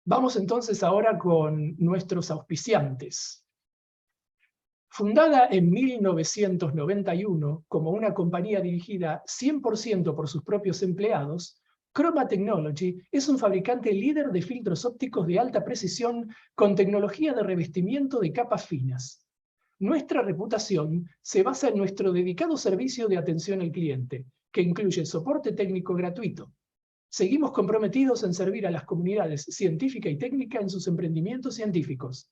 Vamos entonces ahora con nuestros auspiciantes. Fundada en 1991 como una compañía dirigida 100% por sus propios empleados, Chroma Technology es un fabricante líder de filtros ópticos de alta precisión con tecnología de revestimiento de capas finas. Nuestra reputación se basa en nuestro dedicado servicio de atención al cliente, que incluye soporte técnico gratuito. Seguimos comprometidos en servir a las comunidades científica y técnica en sus emprendimientos científicos.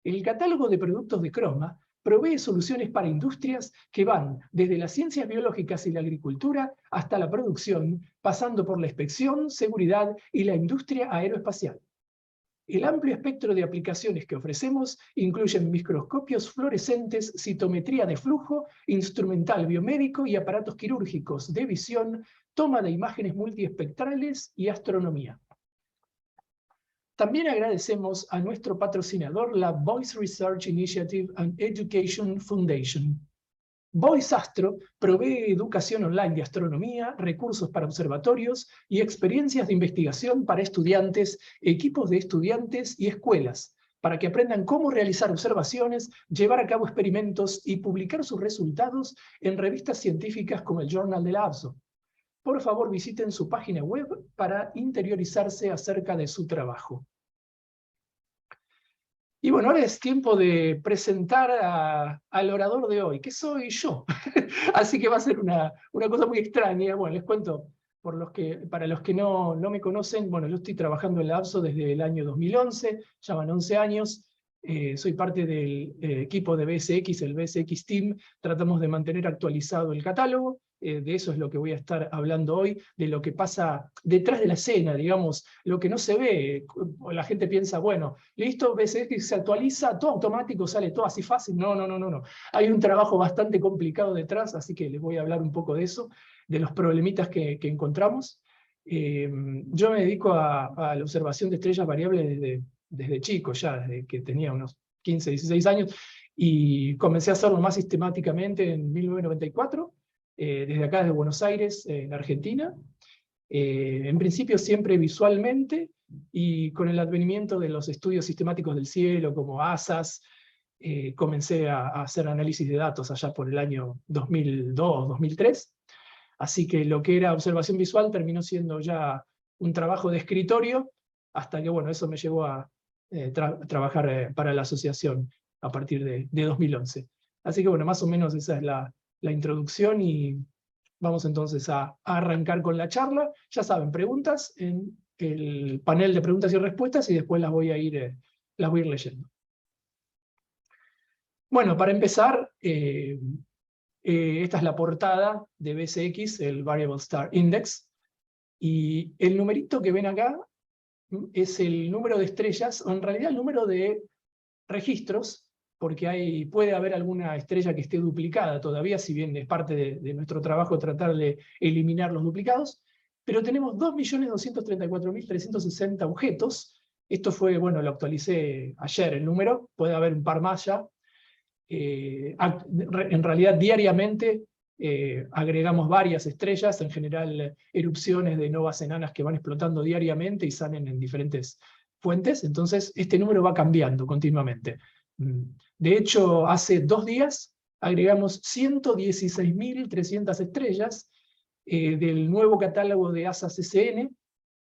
El catálogo de productos de Chroma provee soluciones para industrias que van desde las ciencias biológicas y la agricultura hasta la producción, pasando por la inspección, seguridad y la industria aeroespacial. El amplio espectro de aplicaciones que ofrecemos incluyen microscopios fluorescentes, citometría de flujo, instrumental biomédico y aparatos quirúrgicos de visión, toma de imágenes multiespectrales y astronomía. También agradecemos a nuestro patrocinador, la Voice Research Initiative and Education Foundation. Voice Astro provee educación online de astronomía, recursos para observatorios y experiencias de investigación para estudiantes, equipos de estudiantes y escuelas, para que aprendan cómo realizar observaciones, llevar a cabo experimentos y publicar sus resultados en revistas científicas como el Journal de la ABSO. Por favor, visiten su página web para interiorizarse acerca de su trabajo. Y bueno, ahora es tiempo de presentar al orador de hoy, que soy yo. Así que va a ser una cosa muy extraña. Bueno, les cuento, para los que no me conocen, bueno, yo estoy trabajando en la ABSO desde el año 2011, ya van 11 años. Soy parte del equipo de BSX, el BSX Team. Tratamos de mantener actualizado el catálogo. De eso es lo que voy a estar hablando hoy, de lo que pasa detrás de la escena, digamos, lo que no se ve. La gente piensa, bueno, listo, BSX se actualiza, todo automático, sale todo así fácil. No. Hay un trabajo bastante complicado detrás, así que les voy a hablar un poco de eso, de los problemitas que encontramos. Yo me dedico a la observación de estrellas variables desde chico, ya desde que tenía unos 15, 16 años, y comencé a hacerlo más sistemáticamente en 1994, desde acá, desde Buenos Aires, en Argentina. En principio siempre visualmente, y con el advenimiento de los estudios sistemáticos del cielo, como ASAS, comencé a hacer análisis de datos allá por el año 2002, 2003. Así que lo que era observación visual terminó siendo ya un trabajo de escritorio, hasta que bueno, eso me llevó a trabajar para la asociación a partir de 2011. Así que bueno, más o menos esa es la introducción, y vamos entonces a arrancar con la charla. Ya saben, preguntas en el panel de preguntas y respuestas, y después las voy a ir leyendo. Bueno, para empezar, esta es la portada de BSX, el Variable Star Index, y el numerito que ven acá es el número de estrellas, o en realidad el número de registros, porque puede haber alguna estrella que esté duplicada todavía, si bien es parte de nuestro trabajo tratar de eliminar los duplicados, pero tenemos 2.234.360 objetos. Esto fue, bueno, lo actualicé ayer el número, puede haber un par más ya. En realidad diariamente agregamos varias estrellas, en general erupciones de novas enanas que van explotando diariamente y salen en diferentes fuentes, entonces este número va cambiando continuamente. De hecho, hace 2 días agregamos 116.300 estrellas del nuevo catálogo de ASA-CCN,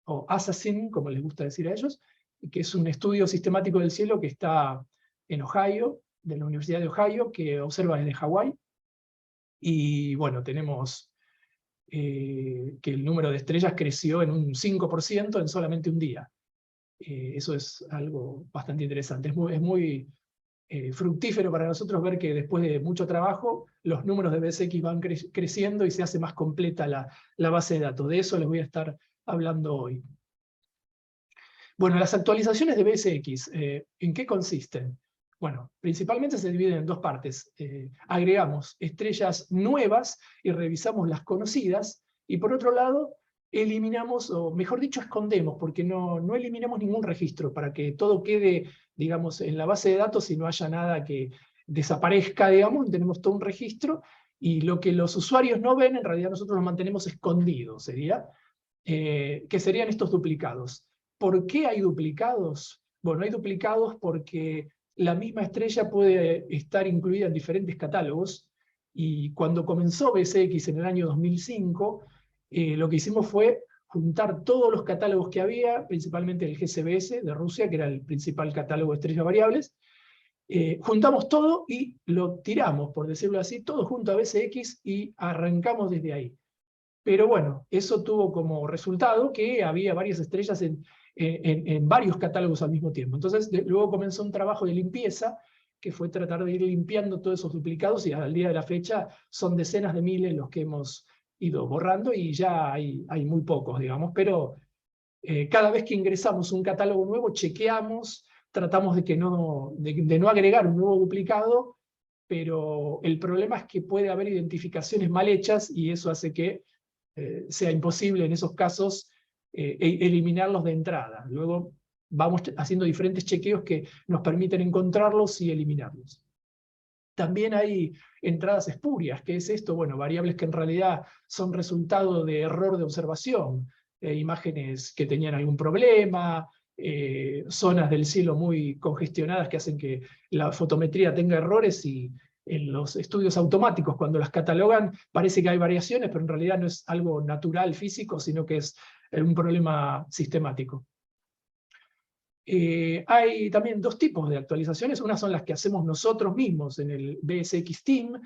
o ASA-CIN, como les gusta decir a ellos, que es un estudio sistemático del cielo que está en Ohio, de la Universidad de Ohio, que observa desde Hawái. Y bueno, tenemos que el número de estrellas creció en un 5% en solamente un día. Eso es algo bastante interesante. Es muy fructífero para nosotros ver que después de mucho trabajo, los números de BSX van creciendo y se hace más completa la base de datos. De eso les voy a estar hablando hoy. Bueno, las actualizaciones de BSX, ¿en qué consisten? Bueno, principalmente se dividen en 2 partes. Agregamos estrellas nuevas y revisamos las conocidas, y por otro lado, eliminamos, o mejor dicho, escondemos, porque no eliminamos ningún registro, para que todo quede, digamos, en la base de datos y no haya nada que desaparezca, digamos. Tenemos todo un registro, y lo que los usuarios no ven, en realidad nosotros lo mantenemos escondido, que serían estos duplicados. ¿Por qué hay duplicados? Bueno, hay duplicados porque la misma estrella puede estar incluida en diferentes catálogos, y cuando comenzó BSX en el año 2005, lo que hicimos fue juntar todos los catálogos que había, principalmente el GCBS de Rusia, que era el principal catálogo de estrellas variables. Juntamos todo y lo tiramos, por decirlo así, todo junto a BSX, y arrancamos desde ahí. Pero bueno, eso tuvo como resultado que había varias estrellas en varios catálogos al mismo tiempo. Entonces luego comenzó un trabajo de limpieza, que fue tratar de ir limpiando todos esos duplicados, y al día de la fecha son decenas de miles los que hemos ido borrando, y ya hay muy pocos, digamos, pero cada vez que ingresamos un catálogo nuevo, chequeamos, tratamos de no agregar un nuevo duplicado, pero el problema es que puede haber identificaciones mal hechas, y eso hace que sea imposible en esos casos eliminarlos de entrada. Luego vamos haciendo diferentes chequeos que nos permiten encontrarlos y eliminarlos. También hay entradas espurias. ¿Qué es esto? Bueno, variables que en realidad son resultado de error de observación, imágenes que tenían algún problema, zonas del cielo muy congestionadas que hacen que la fotometría tenga errores, y en los estudios automáticos, cuando las catalogan, parece que hay variaciones, pero en realidad no es algo natural, físico, sino que es un problema sistemático. Hay también dos tipos de actualizaciones. Unas son las que hacemos nosotros mismos en el BSX Team,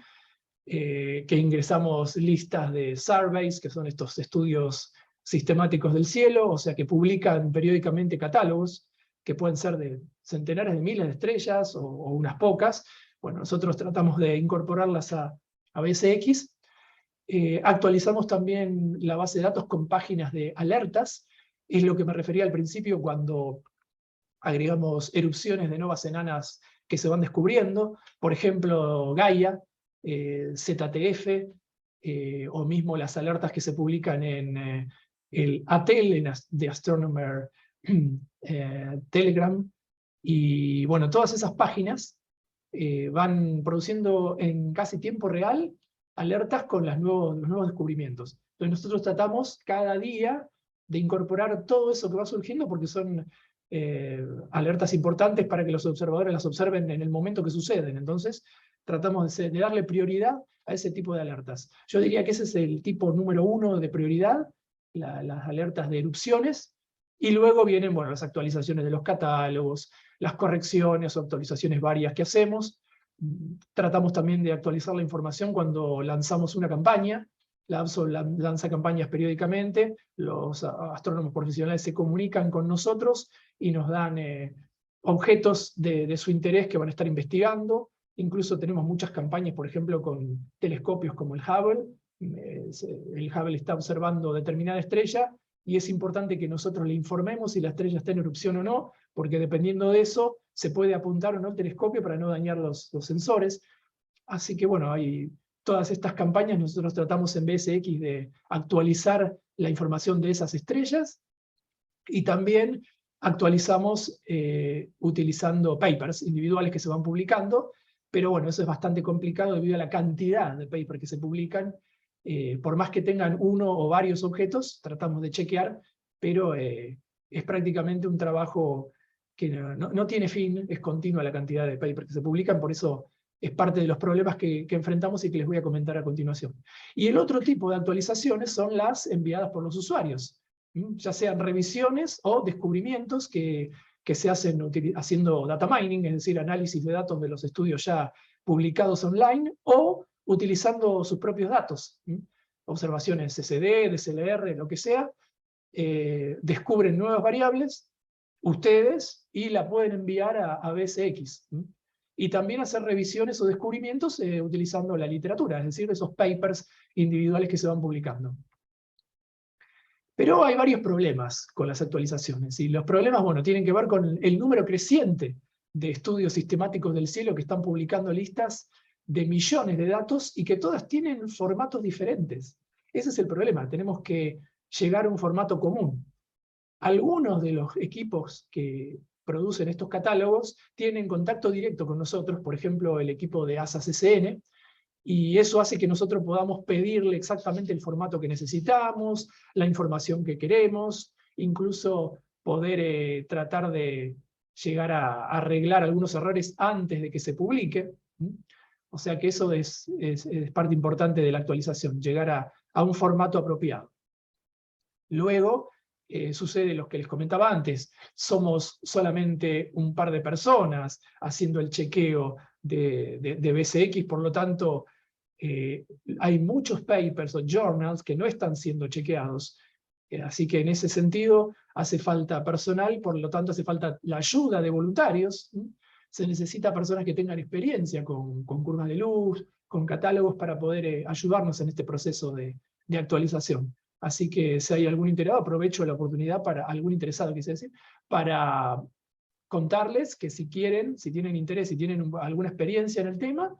que ingresamos listas de surveys, que son estos estudios sistemáticos del cielo, o sea que publican periódicamente catálogos, que pueden ser de centenares de miles de estrellas o unas pocas. Bueno, nosotros tratamos de incorporarlas a BSX. Actualizamos también la base de datos con páginas de alertas. Es lo que me refería al principio cuando agregamos erupciones de novas enanas que se van descubriendo, por ejemplo Gaia, ZTF, o mismo las alertas que se publican en el ATEL, de Astronomer Telegram. Y bueno, todas esas páginas van produciendo en casi tiempo real alertas con los nuevos descubrimientos. Entonces nosotros tratamos cada día de incorporar todo eso que va surgiendo, porque son alertas importantes para que los observadores las observen en el momento que suceden. Entonces tratamos de darle prioridad a ese tipo de alertas. Yo diría que ese es el tipo número 1 de prioridad, las alertas de erupciones, y luego vienen, bueno, las actualizaciones de los catálogos, las correcciones o actualizaciones varias que hacemos. Tratamos también de actualizar la información cuando lanzamos una campaña. La ABSO lanza campañas periódicamente, los astrónomos profesionales se comunican con nosotros y nos dan objetos de su interés que van a estar investigando. Incluso tenemos muchas campañas, por ejemplo, con telescopios como el Hubble. El Hubble está observando determinada estrella, y es importante que nosotros le informemos si la estrella está en erupción o no, porque dependiendo de eso se puede apuntar o no el telescopio para no dañar los sensores. Así que bueno, hay todas estas campañas. Nosotros tratamos en BSX de actualizar la información de esas estrellas, y también actualizamos utilizando papers individuales que se van publicando, pero bueno, eso es bastante complicado debido a la cantidad de papers que se publican. Por más que tengan uno o varios objetos, tratamos de chequear, pero es prácticamente un trabajo que no tiene fin, es continua la cantidad de papers que se publican, por eso es parte de los problemas que enfrentamos y que les voy a comentar a continuación. Y el otro tipo de actualizaciones son las enviadas por los usuarios, ya sean revisiones o descubrimientos que se hacen haciendo data mining, es decir, análisis de datos de los estudios ya publicados online, o utilizando sus propios datos, observaciones SSD, DSLR, lo que sea. Descubren nuevas variables ustedes y la pueden enviar a BSX. Y también hacer revisiones o descubrimientos utilizando la literatura, es decir, esos papers individuales que se van publicando. Pero hay varios problemas con las actualizaciones, y los problemas, bueno, tienen que ver con el número creciente de estudios sistemáticos del cielo que están publicando listas de millones de datos, y que todas tienen formatos diferentes. Ese es el problema, tenemos que llegar a un formato común. Algunos de los equipos que producen estos catálogos tienen contacto directo con nosotros, por ejemplo el equipo de ASA-CCN, y eso hace que nosotros podamos pedirle exactamente el formato que necesitamos, la información que queremos. Incluso poder tratar de llegar a arreglar algunos errores antes de que se publique. O sea que eso es parte importante de la actualización, llegar a un formato apropiado. Luego, sucede lo que les comentaba antes, somos solamente un par de personas haciendo el chequeo de BSX, por lo tanto, hay muchos papers o journals que no están siendo chequeados, así que en ese sentido hace falta personal, por lo tanto hace falta la ayuda de voluntarios. Se necesita personas que tengan experiencia con curvas de luz, con catálogos para poder ayudarnos en este proceso de actualización. Así que si hay algún interesado, aprovecho la oportunidad para, algún interesado quise decir, para contarles que si quieren, si tienen interés, si tienen alguna experiencia en el tema,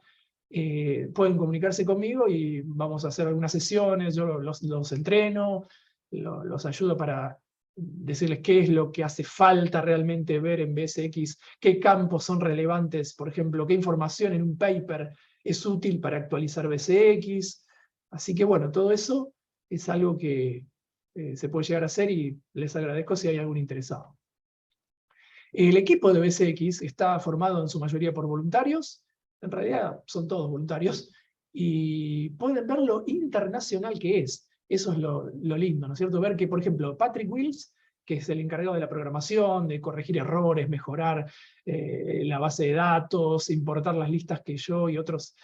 pueden comunicarse conmigo y vamos a hacer algunas sesiones, yo los entreno, los ayudo para decirles qué es lo que hace falta realmente ver en BSX, qué campos son relevantes, por ejemplo, qué información en un paper es útil para actualizar BSX. Así que bueno, todo eso es algo que se puede llegar a hacer y les agradezco si hay algún interesado. El equipo de BSX está formado en su mayoría por voluntarios, en realidad son todos voluntarios, y pueden ver lo internacional que es. Eso es lo lindo, ¿no es cierto? Ver que, por ejemplo, Patrick Wills, que es el encargado de la programación, de corregir errores, mejorar la base de datos, importar las listas que yo y otros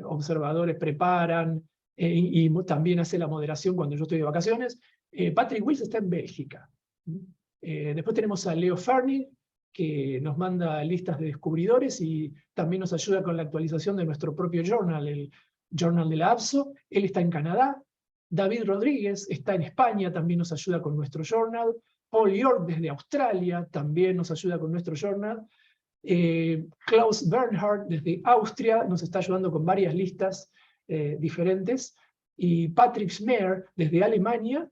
observadores preparan, y también hace la moderación cuando yo estoy de vacaciones. Patrick Wills está en Bélgica. Después tenemos a Leo Fernie, que nos manda listas de descubridores y también nos ayuda con la actualización de nuestro propio journal, el Journal de la ABSO. Él está en Canadá. David Rodríguez está en España, también nos ayuda con nuestro journal. Paul York desde Australia también nos ayuda con nuestro journal. Klaus Bernhard desde Austria nos está ayudando con varias listas diferentes. Y Patrick Schmeer desde Alemania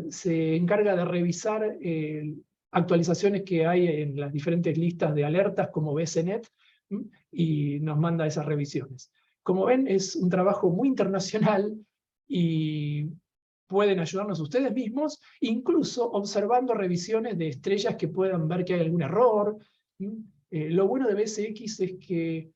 se encarga de revisar actualizaciones que hay en las diferentes listas de alertas como BSNet y nos manda esas revisiones. Como ven, es un trabajo muy internacional y pueden ayudarnos ustedes mismos, incluso observando revisiones de estrellas que puedan ver que hay algún error. Lo bueno de BSX es que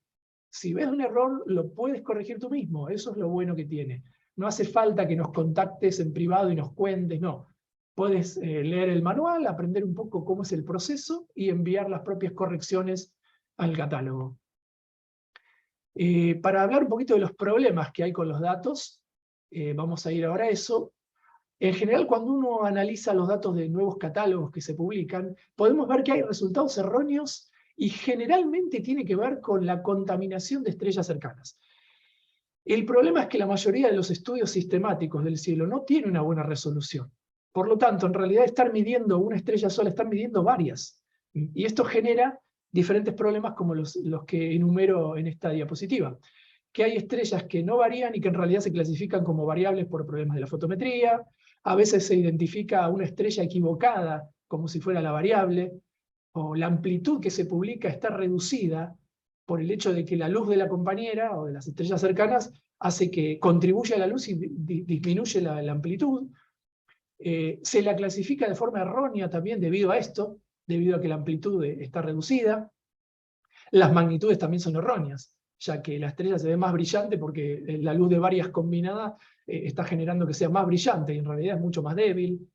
si ves un error, lo puedes corregir tú mismo. Eso es lo bueno que tiene. No hace falta que nos contactes en privado y nos cuentes, no. Puedes leer el manual, aprender un poco cómo es el proceso y enviar las propias correcciones al catálogo. Para hablar un poquito de los problemas que hay con los datos, vamos a ir ahora a eso. En general, cuando uno analiza los datos de nuevos catálogos que se publican, podemos ver que hay resultados erróneos y generalmente tiene que ver con la contaminación de estrellas cercanas. El problema es que la mayoría de los estudios sistemáticos del cielo no tienen una buena resolución. Por lo tanto, en realidad estar midiendo una estrella sola, están midiendo varias. Y esto genera diferentes problemas como los que enumero en esta diapositiva. Que hay estrellas que no varían y que en realidad se clasifican como variables por problemas de la fotometría. A veces se identifica una estrella equivocada como si fuera la variable. O la amplitud que se publica está reducida por el hecho de que la luz de la compañera o de las estrellas cercanas hace que contribuya a la luz y disminuye la amplitud. Se la clasifica de forma errónea también debido a esto, debido a que la amplitud está reducida. Las magnitudes también son erróneas, ya que la estrella se ve más brillante porque la luz de varias combinadas está generando que sea más brillante y en realidad es mucho más débil.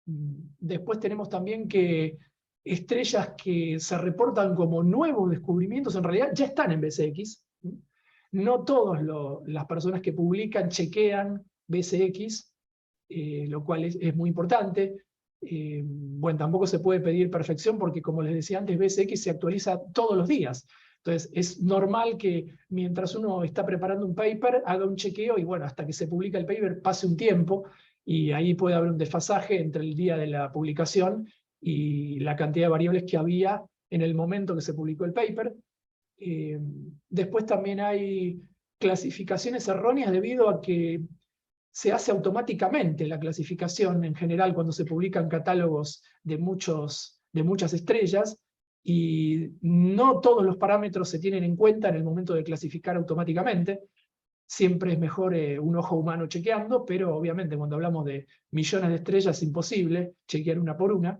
Después tenemos también que estrellas que se reportan como nuevos descubrimientos en realidad ya están en BSX. No todas las personas que publican chequean BSX, lo cual es muy importante. Bueno, tampoco se puede pedir perfección porque, como les decía antes, BSX se actualiza todos los días. Entonces es normal que mientras uno está preparando un paper, haga un chequeo y bueno, hasta que se publica el paper pase un tiempo y ahí puede haber un desfasaje entre el día de la publicación y la cantidad de variables que había en el momento que se publicó el paper. Después también hay clasificaciones erróneas debido a que se hace automáticamente la clasificación en general cuando se publican catálogos de muchas estrellas, y no todos los parámetros se tienen en cuenta en el momento de clasificar automáticamente. Siempre es mejor un ojo humano chequeando, pero obviamente cuando hablamos de millones de estrellas es imposible chequear una por una.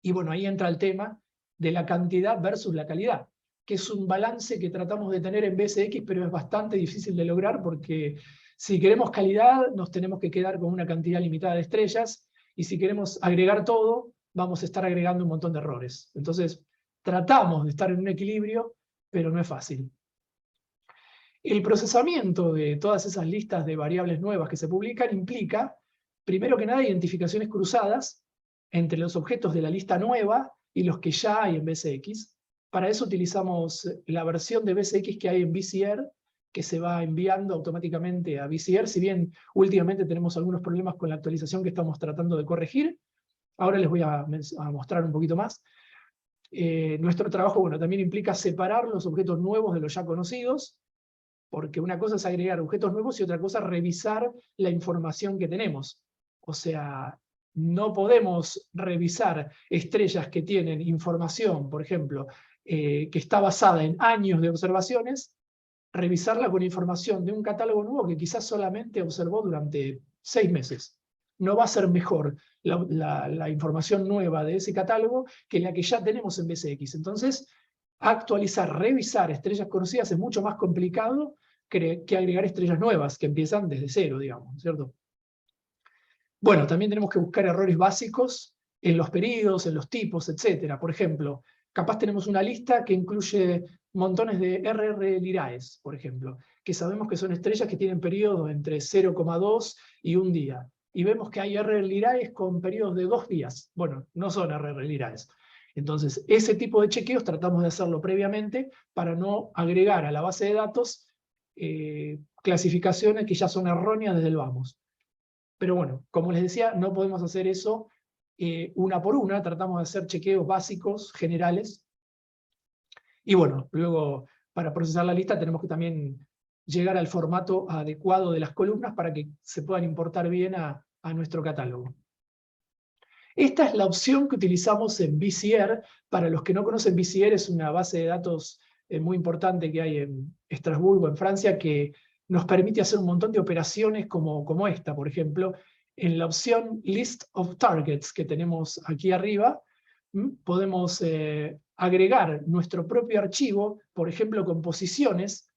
Y bueno, ahí entra el tema de la cantidad versus la calidad, que es un balance que tratamos de tener en BSX, pero es bastante difícil de lograr porque si queremos calidad nos tenemos que quedar con una cantidad limitada de estrellas, y si queremos agregar todo, vamos a estar agregando un montón de errores. Entonces, tratamos de estar en un equilibrio, pero no es fácil. El procesamiento de todas esas listas de variables nuevas que se publican implica, primero que nada, identificaciones cruzadas entre los objetos de la lista nueva y los que ya hay en BSX. Para eso utilizamos la versión de BSX que hay en VCR, que se va enviando automáticamente a VCR, si bien últimamente tenemos algunos problemas con la actualización que estamos tratando de corregir. Ahora les voy a mostrar un poquito más. Nuestro trabajo, bueno, también implica separar los objetos nuevos de los ya conocidos, porque una cosa es agregar objetos nuevos y otra cosa es revisar la información que tenemos. O sea, no podemos revisar estrellas que tienen información, por ejemplo, que está basada en años de observaciones, revisarla con información de un catálogo nuevo que quizás solamente observó durante 6 meses. No va a ser mejor la información nueva de ese catálogo que la que ya tenemos en BSX. Entonces, actualizar, revisar estrellas conocidas es mucho más complicado que agregar estrellas nuevas, que empiezan desde cero, digamos, ¿cierto? Bueno, también tenemos que buscar errores básicos en los periodos, en los tipos, etc. Por ejemplo, capaz tenemos una lista que incluye montones de RR Lyraes, por ejemplo, que sabemos que son estrellas que tienen periodos entre 0,2 y 1 día. Y vemos que hay RR Lyraes con periodos de 2 días. Bueno, no son RR Lyraes. Entonces, ese tipo de chequeos tratamos de hacerlo previamente para no agregar a la base de datos clasificaciones que ya son erróneas desde el vamos. Pero bueno, como les decía, no podemos hacer eso una por una, tratamos de hacer chequeos básicos, generales. Y bueno, luego para procesar la lista tenemos que también llegar al formato adecuado de las columnas para que se puedan importar bien a nuestro catálogo. Esta es la opción que utilizamos en VCR. Para los que no conocen, VCR es una base de datos muy importante que hay en Estrasburgo, en Francia, que nos permite hacer un montón de operaciones como esta. Por ejemplo, en la opción List of Targets que tenemos aquí arriba, podemos agregar nuestro propio archivo, por ejemplo, con posiciones.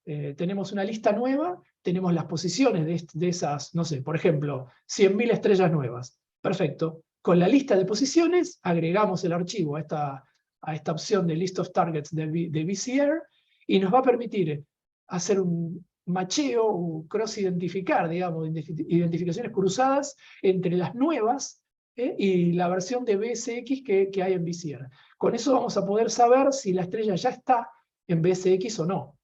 Tenemos una lista nueva, tenemos las posiciones de esas, no sé, por ejemplo, 100.000 estrellas nuevas. Perfecto. Con la lista de posiciones agregamos el archivo a esta opción de List of Targets de VCR y nos va a permitir hacer un macheo o cross-identificar, digamos, identificaciones cruzadas entre las nuevas y la versión de BSX que hay en VCR. Con eso vamos a poder saber si la estrella ya está en BSX o no.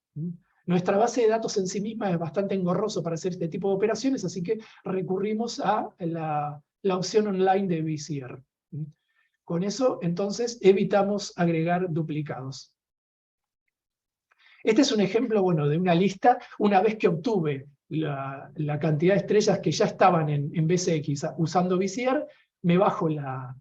Nuestra base de datos en sí misma es bastante engorroso para hacer este tipo de operaciones, así que recurrimos a la opción online de VCR. Con eso, entonces, evitamos agregar duplicados. Este es un ejemplo, bueno, de una lista. Una vez que obtuve la cantidad de estrellas que ya estaban en BSX usando VCR, me bajo la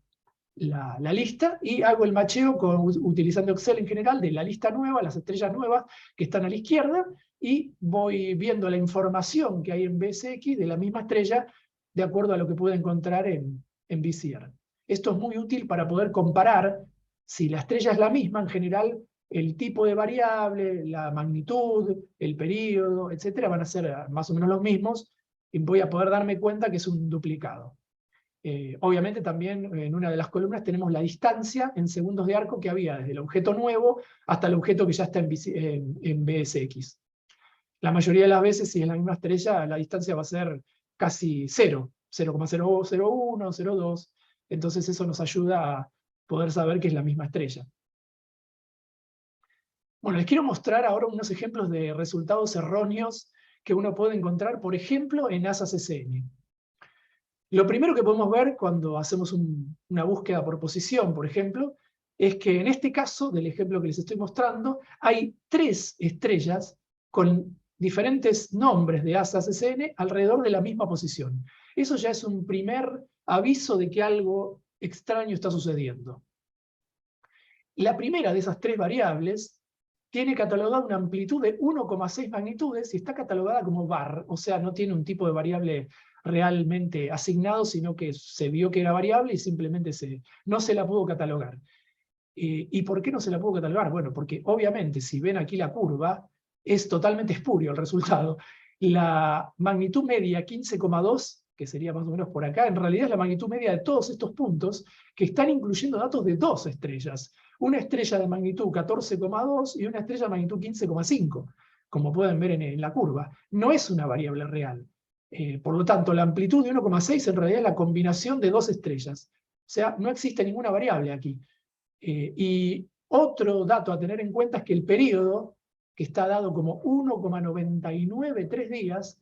lista y hago el macheo utilizando Excel en general de la lista nueva, las estrellas nuevas que están a la izquierda, y voy viendo la información que hay en BSX de la misma estrella de acuerdo a lo que puedo encontrar en VCR. Esto es muy útil para poder comparar si la estrella es la misma. En general, el tipo de variable, la magnitud, el periodo, etcétera, van a ser más o menos los mismos, y voy a poder darme cuenta que es un duplicado. Obviamente también en una de las columnas tenemos la distancia en segundos de arco que había desde el objeto nuevo hasta el objeto que ya está en BSX. La mayoría de las veces, si es la misma estrella, la distancia va a ser casi 0, 0,001, 0,2. Entonces eso nos ayuda a poder saber que es la misma estrella. Bueno, les quiero mostrar ahora unos ejemplos de resultados erróneos que uno puede encontrar, por ejemplo, en ASA-CCN. Lo primero que podemos ver cuando hacemos una búsqueda por posición, por ejemplo, es que en este caso, del ejemplo que les estoy mostrando, hay 3 estrellas con diferentes nombres de ASA-CCN alrededor de la misma posición. Eso ya es un primer aviso de que algo extraño está sucediendo. La primera de esas 3 variables tiene catalogada una amplitud de 1,6 magnitudes y está catalogada como bar, o sea, no tiene un tipo de variable realmente asignado, sino que se vio que era variable y simplemente no se la pudo catalogar. ¿Y por qué no se la pudo catalogar? Bueno, porque obviamente si ven aquí la curva, es totalmente espurio el resultado. La magnitud media 15,2, que sería más o menos por acá, en realidad es la magnitud media de todos estos puntos que están incluyendo datos de 2 estrellas. Una estrella de magnitud 14,2 y una estrella de magnitud 15,5, como pueden ver en la curva. No es una variable real. Por lo tanto, la amplitud de 1,6 en realidad es la combinación de 2 estrellas. O sea, no existe ninguna variable aquí. Y otro dato a tener en cuenta es que el periodo, que está dado como 1,993 días,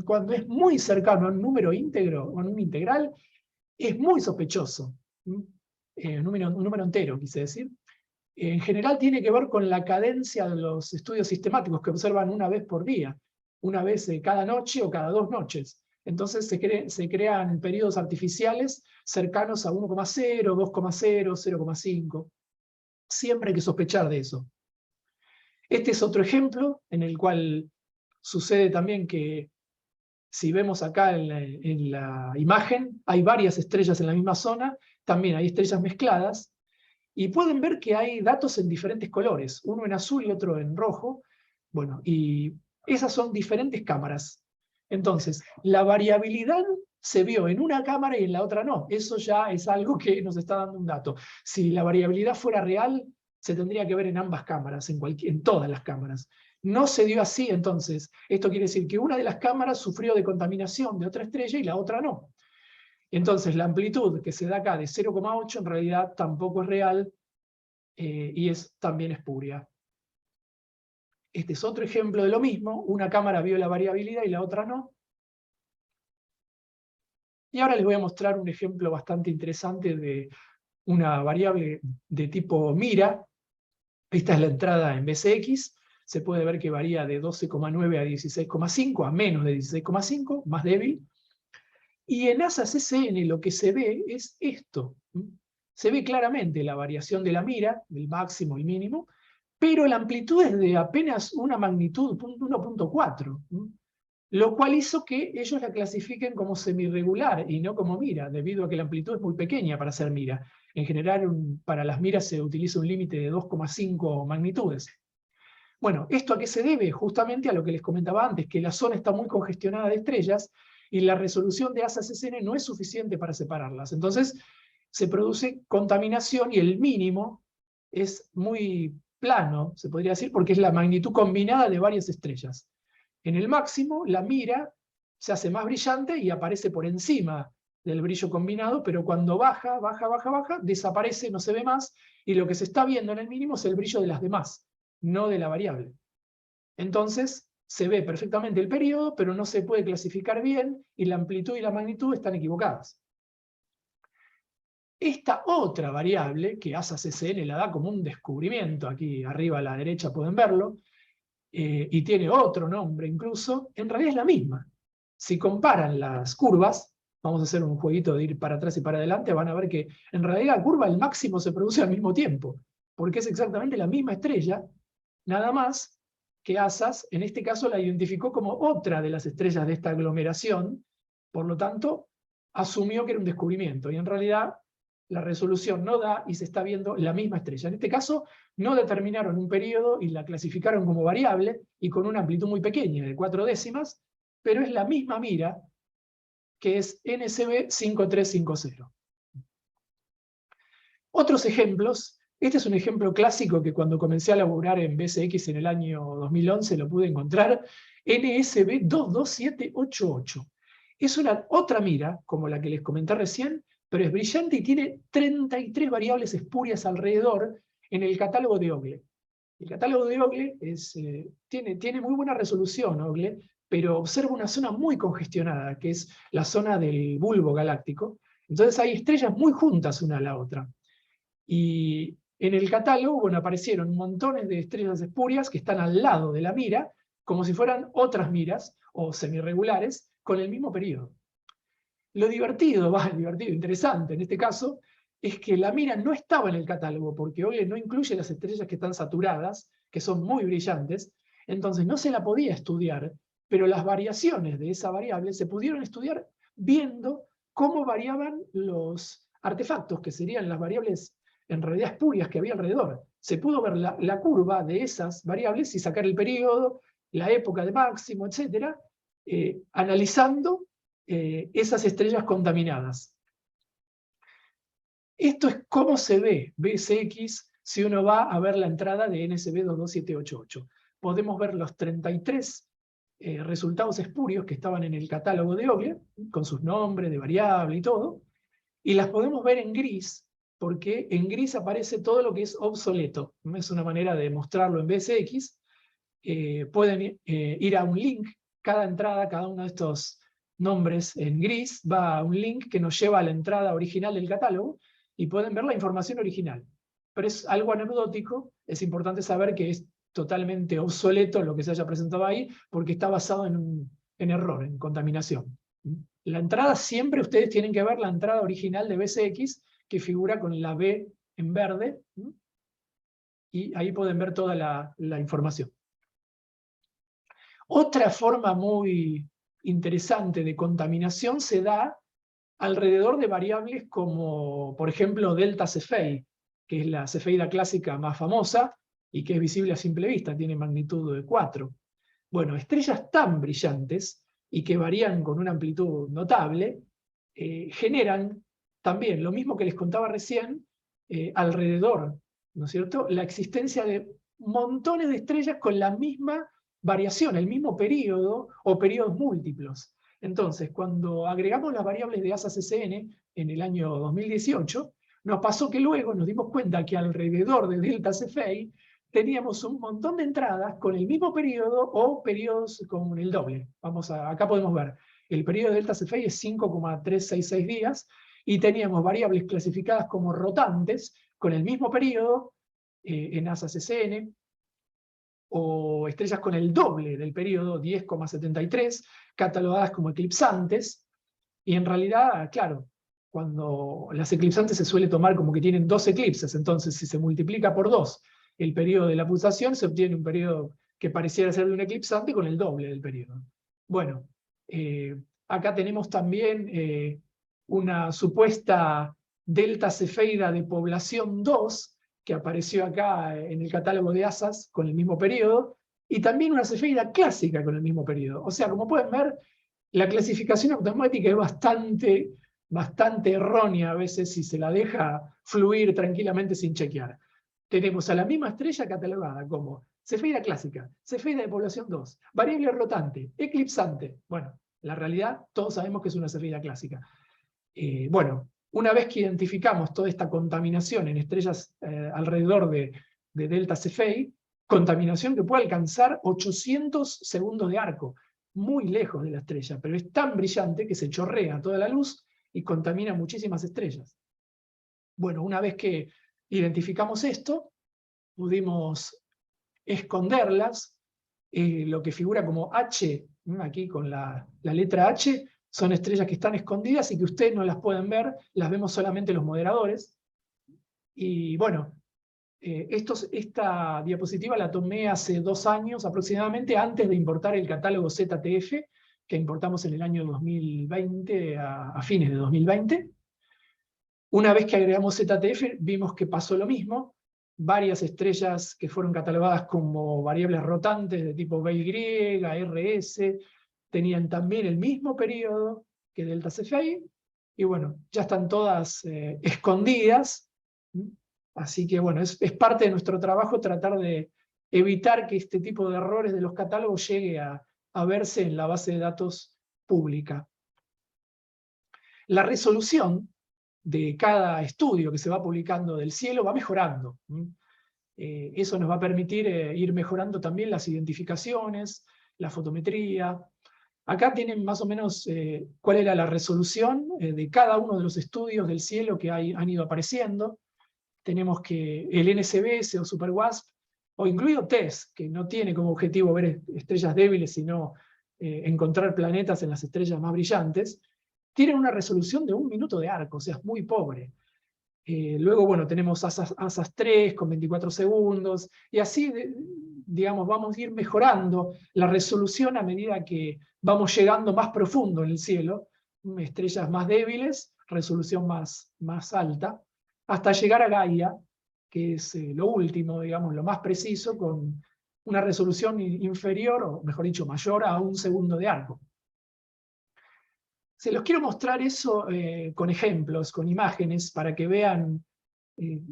cuando es muy cercano a un número íntegro o a un integral, es muy sospechoso. Un número entero, quise decir. En general tiene que ver con la cadencia de los estudios sistemáticos que observan una vez por día, una vez cada noche o cada 2 noches. Entonces se crean periodos artificiales cercanos a 1,0, 2,0, 0,5. Siempre hay que sospechar de eso. Este es otro ejemplo en el cual sucede también que, si vemos acá en la imagen, hay varias estrellas en la misma zona, también hay estrellas mezcladas, y pueden ver que hay datos en diferentes colores, uno en azul y otro en rojo. Bueno, y esas son diferentes cámaras. Entonces, la variabilidad se vio en una cámara y en la otra no. Eso ya es algo que nos está dando un dato. Si la variabilidad fuera real, se tendría que ver en ambas cámaras, en todas las cámaras. No se dio así, entonces. Esto quiere decir que una de las cámaras sufrió de contaminación de otra estrella y la otra no. Entonces, la amplitud que se da acá de 0,8 en realidad tampoco es real y también espuria. Este es otro ejemplo de lo mismo. Una cámara vio la variabilidad y la otra no. Y ahora les voy a mostrar un ejemplo bastante interesante de una variable de tipo Mira. Esta es la entrada en BCX. Se puede ver que varía de 12,9 a 16,5, a menos de 16,5, más débil. Y en ASA-CCN lo que se ve es esto. Se ve claramente la variación de la mira, del máximo y mínimo, pero la amplitud es de apenas una magnitud 1,4, lo cual hizo que ellos la clasifiquen como semirregular y no como mira, debido a que la amplitud es muy pequeña para ser mira. En general, para las miras se utiliza un límite de 2,5 magnitudes. Bueno, ¿esto a qué se debe? Justamente a lo que les comentaba antes, que la zona está muy congestionada de estrellas y la resolución de ASA-CCN no es suficiente para separarlas. Entonces, se produce contaminación y el mínimo es muy plano, se podría decir, porque es la magnitud combinada de varias estrellas. En el máximo, la mira se hace más brillante y aparece por encima del brillo combinado, pero cuando baja, desaparece, no se ve más, y lo que se está viendo en el mínimo es el brillo de las demás, no de la variable. Entonces, se ve perfectamente el periodo, pero no se puede clasificar bien, y la amplitud y la magnitud están equivocadas. Esta otra variable, que ASA-CCN la da como un descubrimiento, aquí arriba a la derecha pueden verlo, y tiene otro nombre incluso, en realidad es la misma. Si comparan las curvas, vamos a hacer un jueguito de ir para atrás y para adelante, van a ver que en realidad la curva, el máximo se produce al mismo tiempo, porque es exactamente la misma estrella, nada más que ASAS, en este caso la identificó como otra de las estrellas de esta aglomeración, por lo tanto, asumió que era un descubrimiento, y en realidad la resolución no da y se está viendo la misma estrella. En este caso, no determinaron un periodo y la clasificaron como variable y con una amplitud muy pequeña, de 4 décimas, pero es la misma mira que es NCB 5350. Otros ejemplos. Este es un ejemplo clásico que cuando comencé a laburar en BCX en el año 2011 lo pude encontrar, NSB 22788. Es otra mira, como la que les comenté recién, pero es brillante y tiene 33 variables espurias alrededor en el catálogo de Ogle. El catálogo de Ogle tiene muy buena resolución, Ogle, pero observa una zona muy congestionada, que es la zona del bulbo galáctico. Entonces hay estrellas muy juntas una a la otra. Y en el catálogo, bueno, aparecieron montones de estrellas espurias que están al lado de la mira, como si fueran otras miras, o semirregulares, con el mismo periodo. Lo divertido, interesante en este caso, es que la mira no estaba en el catálogo, porque Ogle no incluye las estrellas que están saturadas, que son muy brillantes, entonces no se la podía estudiar, pero las variaciones de esa variable se pudieron estudiar viendo cómo variaban los artefactos, que serían las variables en realidad espurias que había alrededor. Se pudo ver la curva de esas variables y sacar el periodo, la época de máximo, etc., analizando esas estrellas contaminadas. Esto es cómo se ve BSX si uno va a ver la entrada de NSB 22788. Podemos ver los 33 resultados espurios que estaban en el catálogo de Ogle, con sus nombres de variable y todo, y las podemos ver en gris, porque en gris aparece todo lo que es obsoleto. Es una manera de mostrarlo en BSX. Pueden ir a un link, cada entrada, cada uno de estos nombres en gris, va a un link que nos lleva a la entrada original del catálogo, y pueden ver la información original. Pero es algo anecdótico, es importante saber que es totalmente obsoleto lo que se haya presentado ahí, porque está basado en error, en contaminación. La entrada siempre ustedes tienen que ver la entrada original de BSX, que figura con la B en verde, y ahí pueden ver toda la información. Otra forma muy interesante de contaminación se da alrededor de variables como, por ejemplo, delta Cephei, que es la cefeida clásica más famosa y que es visible a simple vista, tiene magnitud de 4. Bueno, estrellas tan brillantes y que varían con una amplitud notable, generan también, lo mismo que les contaba recién, alrededor, ¿no es cierto?, la existencia de montones de estrellas con la misma variación, el mismo periodo o periodos múltiplos. Entonces, cuando agregamos las variables de ASA-CCN en el año 2018, nos pasó que luego nos dimos cuenta que alrededor de delta Cephei teníamos un montón de entradas con el mismo periodo o periodos con el doble. Acá podemos ver, el periodo de delta Cephei es 5,366 días, y teníamos variables clasificadas como rotantes con el mismo periodo en ASA-CCN, o estrellas con el doble del periodo, 10,73, catalogadas como eclipsantes, y en realidad, claro, cuando las eclipsantes se suele tomar como que tienen 2 eclipses, entonces si se multiplica por 2 el periodo de la pulsación, se obtiene un periodo que pareciera ser de un eclipsante con el doble del periodo. Bueno, acá tenemos también una supuesta delta cefeida de población 2, que apareció acá en el catálogo de ASAS con el mismo periodo, y también una cefeida clásica con el mismo periodo. O sea, como pueden ver, la clasificación automática es bastante errónea a veces si se la deja fluir tranquilamente sin chequear. Tenemos a la misma estrella catalogada como cefeida clásica, cefeida de población 2, variable rotante, eclipsante. Bueno, la realidad todos sabemos que es una cefeida clásica. Bueno, una vez que identificamos toda esta contaminación en estrellas alrededor de delta Cephei, contaminación que puede alcanzar 800 segundos de arco, muy lejos de la estrella, pero es tan brillante que se chorrea toda la luz y contamina muchísimas estrellas. Bueno, una vez que identificamos esto, pudimos esconderlas. Lo que figura como H, aquí con la letra H, son estrellas que están escondidas y que ustedes no las pueden ver, las vemos solamente los moderadores. Y bueno, esta diapositiva la tomé hace 2 años aproximadamente, antes de importar el catálogo ZTF, que importamos en el año 2020, a fines de 2020. Una vez que agregamos ZTF, vimos que pasó lo mismo. Varias estrellas que fueron catalogadas como variables rotantes de tipo BY, RS, tenían también el mismo periodo que delta Cephei, y bueno, ya están todas escondidas. Así que bueno, es parte de nuestro trabajo tratar de evitar que este tipo de errores de los catálogos llegue a verse en la base de datos pública. La resolución de cada estudio que se va publicando del cielo va mejorando. Eso nos va a permitir ir mejorando también las identificaciones, la fotometría. Acá tienen más o menos cuál era la resolución de cada uno de los estudios del cielo que han ido apareciendo. Tenemos que el NSBS o SuperWASP, o incluido TESS, que no tiene como objetivo ver estrellas débiles, sino encontrar planetas en las estrellas más brillantes, tienen una resolución de 1 minuto de arco, o sea, es muy pobre. Luego, bueno, tenemos ASAS 3 con 24 segundos, y así digamos, vamos a ir mejorando la resolución a medida que vamos llegando más profundo en el cielo, estrellas más débiles, resolución más alta, hasta llegar a Gaia, que es lo último, digamos, lo más preciso, con una resolución inferior, o mejor dicho, mayor a 1 segundo de arco. Se los quiero mostrar eso con ejemplos, con imágenes, para que vean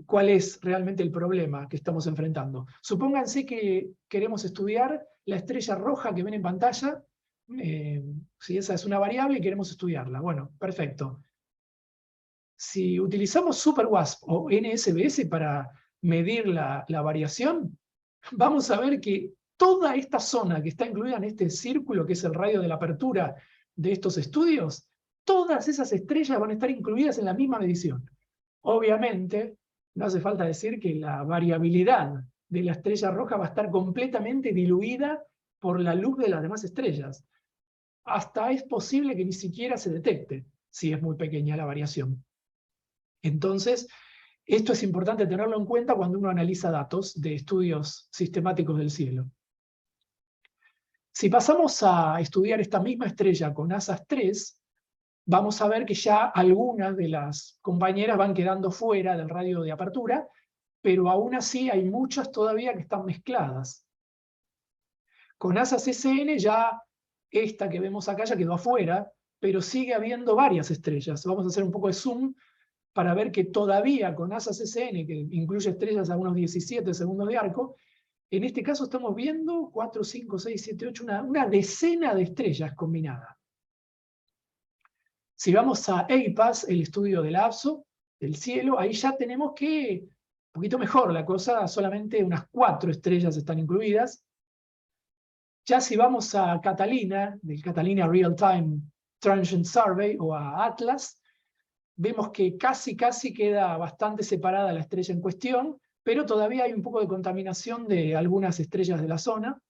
cuál es realmente el problema que estamos enfrentando. Supónganse que queremos estudiar la estrella roja que ven en pantalla, si esa es una variable y queremos estudiarla. Bueno, perfecto. Si utilizamos SuperWASP o NSBS para medir la variación, vamos a ver que toda esta zona que está incluida en este círculo, que es el radio de la apertura de estos estudios, todas esas estrellas van a estar incluidas en la misma medición. Obviamente, no hace falta decir que la variabilidad de la estrella roja va a estar completamente diluida por la luz de las demás estrellas. Hasta es posible que ni siquiera se detecte si es muy pequeña la variación. Entonces, esto es importante tenerlo en cuenta cuando uno analiza datos de estudios sistemáticos del cielo. Si pasamos a estudiar esta misma estrella con ASAS 3, vamos a ver que ya algunas de las compañeras van quedando fuera del radio de apertura, pero aún así hay muchas todavía que están mezcladas. Con ASAS SN ya esta que vemos acá ya quedó afuera, pero sigue habiendo varias estrellas. Vamos a hacer un poco de zoom para ver que todavía con ASAS SN, que incluye estrellas a unos 17 segundos de arco, en este caso estamos viendo 4, 5, 6, 7, 8, una decena de estrellas combinadas. Si vamos a EIPAS, el estudio del APSO, del cielo, ahí ya tenemos que, un poquito mejor la cosa, solamente unas 4 estrellas están incluidas. Ya si vamos a Catalina, del Catalina Real Time Transient Survey, o a Atlas, vemos que casi queda bastante separada la estrella en cuestión, pero todavía hay un poco de contaminación de algunas estrellas de la zona.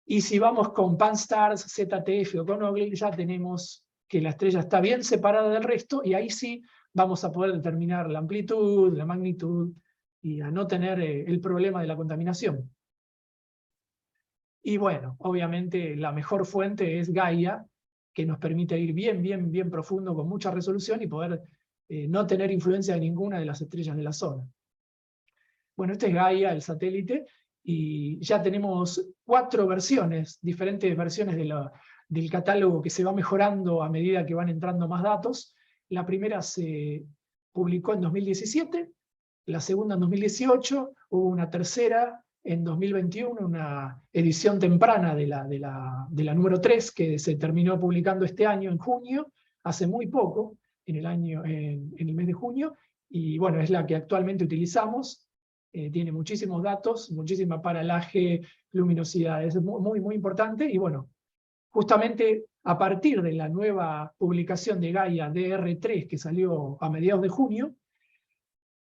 Y si vamos con Pan-STARRS, ZTF o con Ogle, ya tenemos que la estrella está bien separada del resto, y ahí sí vamos a poder determinar la amplitud, la magnitud, y a no tener el problema de la contaminación. Y bueno, obviamente la mejor fuente es Gaia, que nos permite ir bien profundo con mucha resolución y poder no tener influencia de ninguna de las estrellas de la zona. Bueno, este es Gaia, el satélite, y ya tenemos 4 versiones, diferentes versiones del catálogo que se va mejorando a medida que van entrando más datos. La primera se publicó en 2017, la segunda en 2018, hubo una tercera en 2021, una edición temprana de la número 3, que se terminó publicando este año en junio, hace muy poco, en el mes de junio, y bueno, es la que actualmente utilizamos. Tiene muchísimos datos, muchísima paralaje, luminosidad, es muy importante, y bueno, justamente a partir de la nueva publicación de Gaia DR3, que salió a mediados de junio,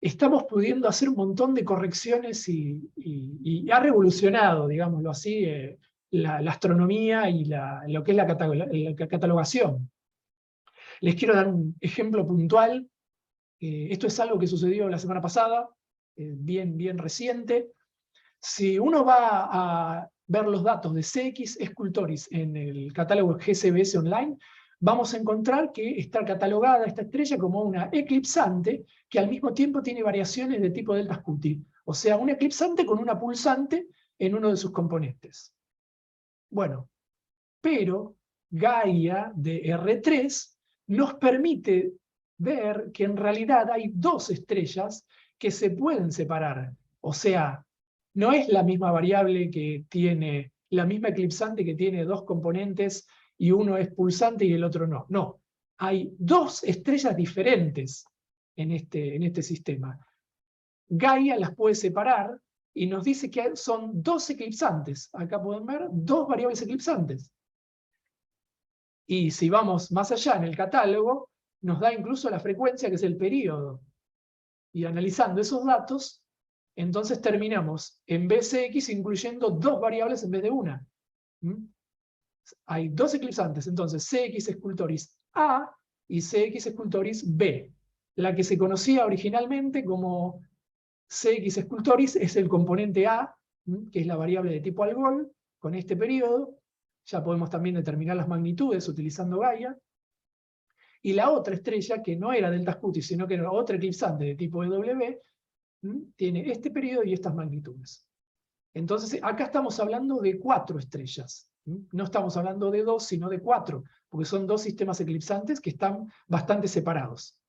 estamos pudiendo hacer un montón de correcciones y ha revolucionado, digámoslo así, la astronomía y lo que es la catalogación. Les quiero dar un ejemplo puntual. Esto es algo que sucedió la semana pasada, bien reciente. Si uno va a ver los datos de CX Sculptoris en el catálogo GCBS Online, vamos a encontrar que está catalogada esta estrella como una eclipsante que al mismo tiempo tiene variaciones de tipo delta Scuti, o sea, una eclipsante con una pulsante en uno de sus componentes. Bueno, pero Gaia de R3 nos permite ver que en realidad hay 2 estrellas que se pueden separar, o sea, no es la misma variable que tiene, la misma eclipsante que tiene 2 componentes y uno es pulsante y el otro no. No, hay 2 estrellas diferentes en este sistema. Gaia las puede separar y nos dice que son 2 eclipsantes. Acá pueden ver 2 variables eclipsantes. Y si vamos más allá en el catálogo, nos da incluso la frecuencia, que es el período. Y analizando esos datos, entonces terminamos en BCX incluyendo 2 variables en vez de una. Hay 2 eclipsantes, entonces CX Sculptoris A y CX Sculptoris B. La que se conocía originalmente como Cx Sculptoris es el componente A, que es la variable de tipo Algol, con este periodo. Ya podemos también determinar las magnitudes utilizando Gaia. Y la otra estrella, que no era Delta Scuti, sino que era otra eclipsante de tipo EW, tiene este periodo y estas magnitudes. Entonces, acá estamos hablando de 4 estrellas. No estamos hablando de 2, sino de 4, porque son 2 sistemas eclipsantes que están bastante separados.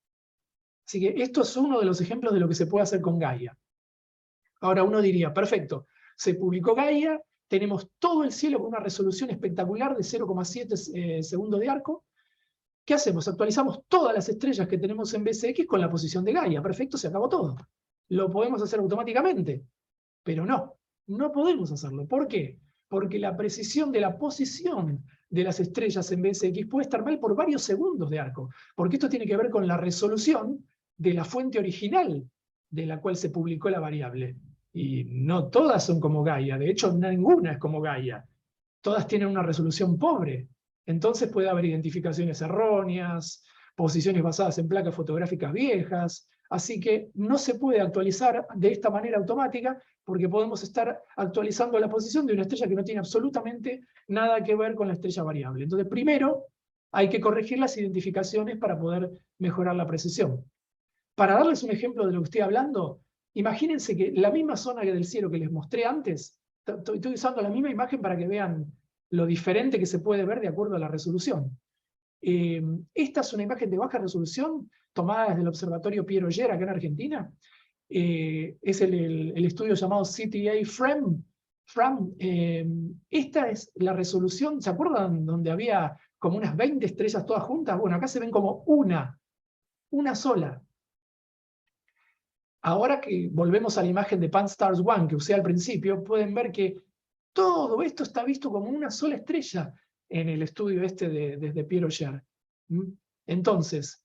Así que esto es uno de los ejemplos de lo que se puede hacer con Gaia. Ahora uno diría, perfecto, se publicó Gaia, tenemos todo el cielo con una resolución espectacular de 0,7 segundos de arco. ¿Qué hacemos? Actualizamos todas las estrellas que tenemos en BSX con la posición de Gaia. Perfecto, se acabó todo. Lo podemos hacer automáticamente, pero no. No podemos hacerlo. ¿Por qué? Porque la precisión de la posición de las estrellas en BSX puede estar mal por varios segundos de arco, porque esto tiene que ver con la resolución de la fuente original de la cual se publicó la variable. Y no todas son como Gaia, de hecho ninguna es como Gaia. Todas tienen una resolución pobre. Entonces puede haber identificaciones erróneas, posiciones basadas en placas fotográficas viejas, así que no se puede actualizar de esta manera automática, porque podemos estar actualizando la posición de una estrella que no tiene absolutamente nada que ver con la estrella variable. Entonces, primero hay que corregir las identificaciones para poder mejorar la precisión. Para darles un ejemplo de lo que estoy hablando, imagínense que la misma zona del cielo que les mostré antes, estoy usando la misma imagen para que vean lo diferente que se puede ver de acuerdo a la resolución. Esta es una imagen de baja resolución tomada desde el observatorio Piero Oller acá en Argentina. Es el estudio llamado CTA Frame. Esta es la resolución, ¿se acuerdan donde había como unas 20 estrellas todas juntas? Bueno, acá se ven como una sola. Ahora que volvemos a la imagen de Pan-STARRS 1 que usé al principio, pueden ver que todo esto está visto como una sola estrella en el estudio desde Piero Oller. Entonces,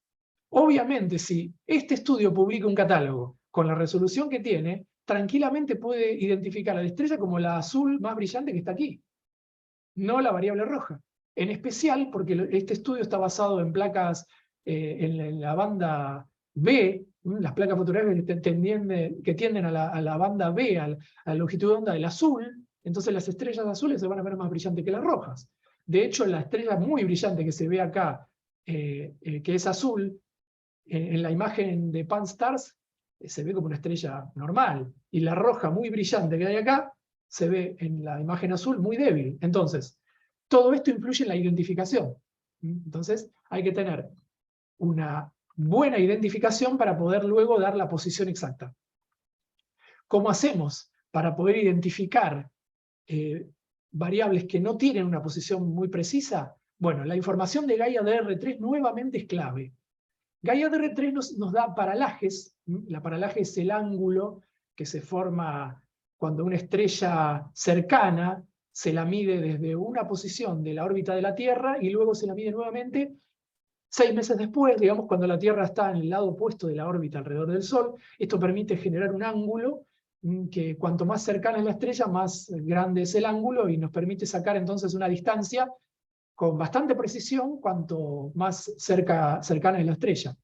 obviamente, si este estudio publica un catálogo con la resolución que tiene, tranquilamente puede identificar a la estrella como la azul más brillante que está aquí, no la variable roja. En especial porque este estudio está basado en placas en la banda B, las placas fotográficas que tienden a la banda B, a la longitud de onda del azul. Entonces las estrellas azules se van a ver más brillantes que las rojas. De hecho, la estrella muy brillante que se ve acá, que es azul, en la imagen de Pan-STARRS, se ve como una estrella normal. Y la roja muy brillante que hay acá, se ve en la imagen azul muy débil. Entonces, todo esto influye en la identificación. Entonces, hay que tener una buena identificación para poder luego dar la posición exacta. ¿Cómo hacemos para poder identificar variables que no tienen una posición muy precisa? Bueno, la información de Gaia DR3 nuevamente es clave. Gaia DR3 nos da paralajes. La paralaje es el ángulo que se forma cuando una estrella cercana se la mide desde una posición de la órbita de la Tierra y luego se la mide nuevamente 6 meses después, digamos, cuando la Tierra está en el lado opuesto de la órbita alrededor del Sol. Esto permite generar un ángulo que cuanto más cercana es la estrella, más grande es el ángulo y nos permite sacar entonces una distancia con bastante precisión cuanto más cercana es la estrella.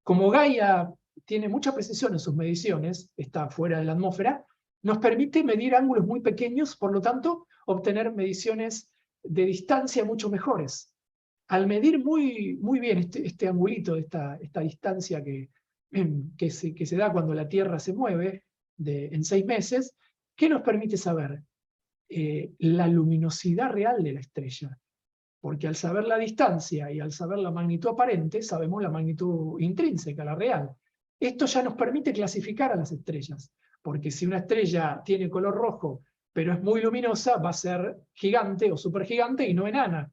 Como Gaia tiene mucha precisión en sus mediciones, está fuera de la atmósfera, nos permite medir ángulos muy pequeños, por lo tanto, obtener mediciones de distancia mucho mejores. Al medir muy bien este angulito, esta distancia que se da cuando la Tierra se mueve en 6 meses, ¿qué nos permite saber? La luminosidad real de la estrella. Porque al saber la distancia y al saber la magnitud aparente, sabemos la magnitud intrínseca, la real. Esto ya nos permite clasificar a las estrellas, porque si una estrella tiene color rojo, pero es muy luminosa, va a ser gigante o supergigante y no enana.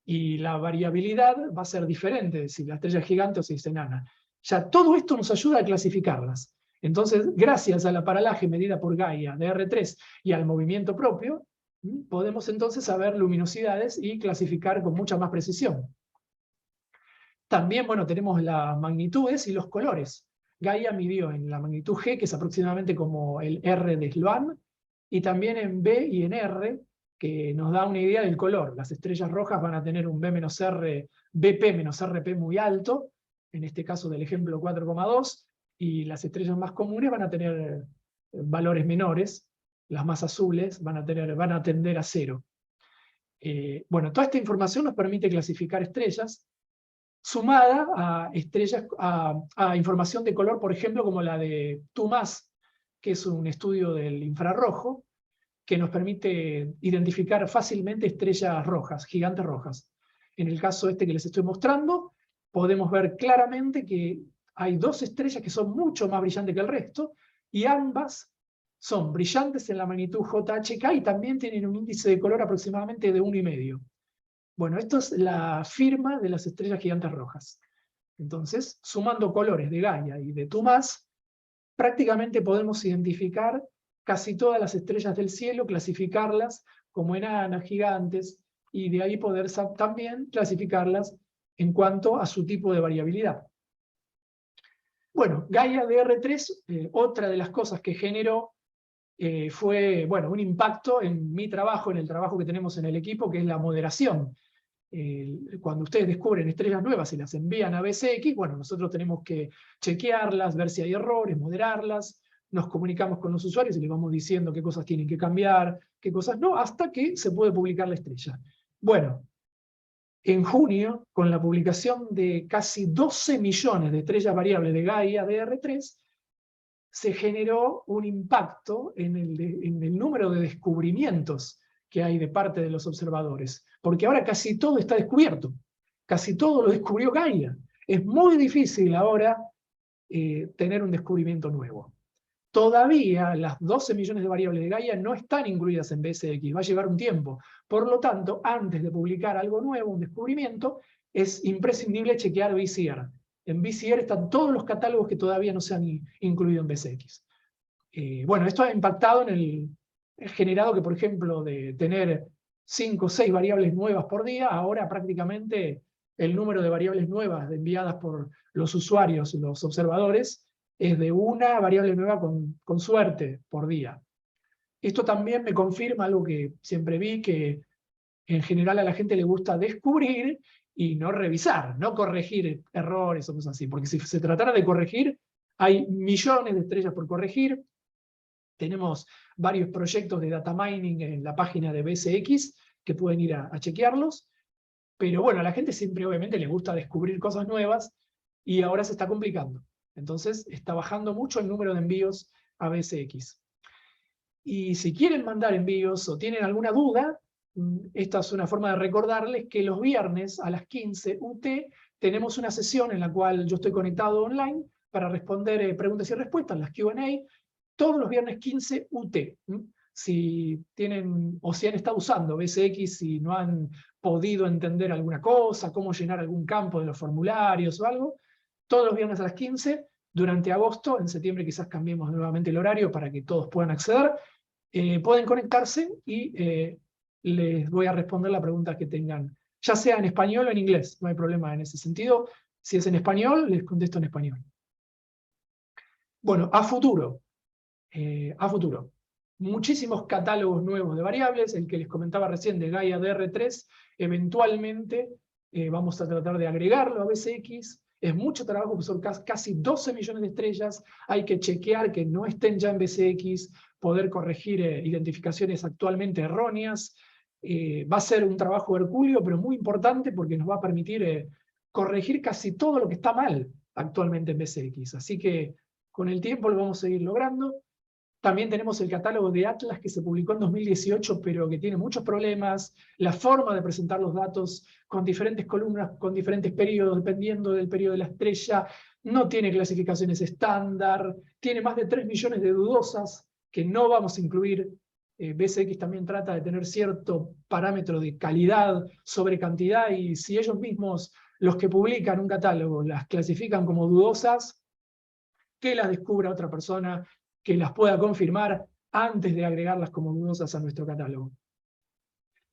Y la variabilidad va a ser diferente, si la estrella es gigante o si es enana. Ya todo esto nos ayuda a clasificarlas. Entonces, gracias a la paralaje medida por Gaia de R3 y al movimiento propio, podemos entonces saber luminosidades y clasificar con mucha más precisión. También, bueno, tenemos las magnitudes y los colores. Gaia midió en la magnitud G, que es aproximadamente como el R de Sloan, y también en B y en R, que nos da una idea del color. Las estrellas rojas van a tener un BP-RP muy alto, en este caso del ejemplo 4,2, y las estrellas más comunes van a tener valores menores, las más azules van a tender a 0. Bueno, toda esta información nos permite clasificar estrellas, sumada a estrellas, a información de color, por ejemplo, como la de TUMAS, que es un estudio del infrarrojo, que nos permite identificar fácilmente estrellas rojas, gigantes rojas. En el caso este que les estoy mostrando, podemos ver claramente que hay 2 estrellas que son mucho más brillantes que el resto, y ambas son brillantes en la magnitud JHK y también tienen un índice de color aproximadamente de 1,5. Bueno, esto es la firma de las estrellas gigantes rojas. Entonces, sumando colores de Gaia y de TUMAS, prácticamente podemos identificar casi todas las estrellas del cielo, clasificarlas como enanas, gigantes, y de ahí poder también clasificarlas en cuanto a su tipo de variabilidad. Bueno, Gaia DR3, otra de las cosas que generó fue, bueno, un impacto en mi trabajo, en el trabajo que tenemos en el equipo, que es la moderación. Cuando ustedes descubren estrellas nuevas y las envían a BCX, bueno, nosotros tenemos que chequearlas, ver si hay errores, moderarlas, nos comunicamos con los usuarios y les vamos diciendo qué cosas tienen que cambiar, qué cosas no, hasta que se puede publicar la estrella. Bueno, en junio, con la publicación de casi 12 millones de estrellas variables de Gaia DR3, se generó un impacto en el número de descubrimientos que hay de parte de los observadores, porque ahora casi todo está descubierto, casi todo lo descubrió Gaia. Es muy difícil ahora tener un descubrimiento nuevo. Todavía las 12 millones de variables de Gaia no están incluidas en BSX, va a llevar un tiempo. Por lo tanto, antes de publicar algo nuevo, un descubrimiento, es imprescindible chequear VCR. En VCR están todos los catálogos que todavía no se han incluido en BSX. Bueno, esto ha impactado ha generado que, por ejemplo, de tener 5 o 6 variables nuevas por día, ahora prácticamente el número de variables nuevas enviadas por los usuarios, los observadores, es de una variable nueva con suerte por día. Esto también me confirma algo que siempre vi, que en general a la gente le gusta descubrir y no revisar, no corregir errores o cosas así, porque si se tratara de corregir, hay millones de estrellas por corregir. Tenemos varios proyectos de data mining en la página de BSX que pueden ir a chequearlos, pero bueno, a la gente siempre obviamente le gusta descubrir cosas nuevas y ahora se está complicando. Entonces está bajando mucho el número de envíos a BSX. Y si quieren mandar envíos o tienen alguna duda, esta es una forma de recordarles que los viernes a las 15 UT tenemos una sesión en la cual yo estoy conectado online para responder preguntas y respuestas, las Q&A, todos los viernes 15 UT. Si tienen o si han estado usando BSX y no han podido entender alguna cosa, cómo llenar algún campo de los formularios o algo, todos los viernes a las 15, durante agosto, en septiembre quizás cambiemos nuevamente el horario para que todos puedan acceder, pueden conectarse y les voy a responder la pregunta que tengan, ya sea en español o en inglés, no hay problema en ese sentido. Si es en español, les contesto en español. Bueno, a futuro. Muchísimos catálogos nuevos de variables, el que les comentaba recién de Gaia DR3, eventualmente vamos a tratar de agregarlo a BSX. Es mucho trabajo, porque son casi 12 millones de estrellas, hay que chequear que no estén ya en BSX, poder corregir identificaciones actualmente erróneas. Va a ser un trabajo hercúleo, pero muy importante porque nos va a permitir corregir casi todo lo que está mal actualmente en BSX. Así que con el tiempo lo vamos a seguir logrando. También tenemos el catálogo de Atlas que se publicó en 2018, pero que tiene muchos problemas. La forma de presentar los datos con diferentes columnas, con diferentes periodos, dependiendo del periodo de la estrella, no tiene clasificaciones estándar, tiene más de 3 millones de dudosas que no vamos a incluir. BSX también trata de tener cierto parámetro de calidad sobre cantidad, y si ellos mismos, los que publican un catálogo, las clasifican como dudosas, que las descubra otra persona que las pueda confirmar antes de agregarlas como dudosas a nuestro catálogo.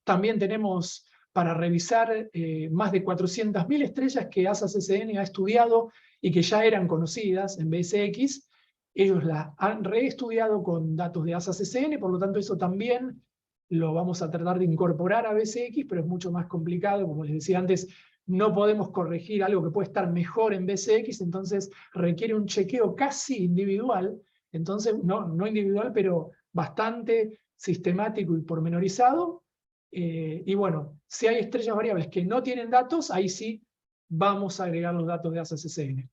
También tenemos para revisar más de 400.000 estrellas que ASA/CCN ha estudiado y que ya eran conocidas en BSX. Ellos las han reestudiado con datos de ASA/CCN, por lo tanto eso también lo vamos a tratar de incorporar a BSX, pero es mucho más complicado, como les decía antes, no podemos corregir algo que puede estar mejor en BCX, entonces requiere un chequeo casi individual, entonces no individual, pero bastante sistemático y pormenorizado. Y bueno, si hay estrellas variables que no tienen datos, ahí sí vamos a agregar los datos de ASA-CCN.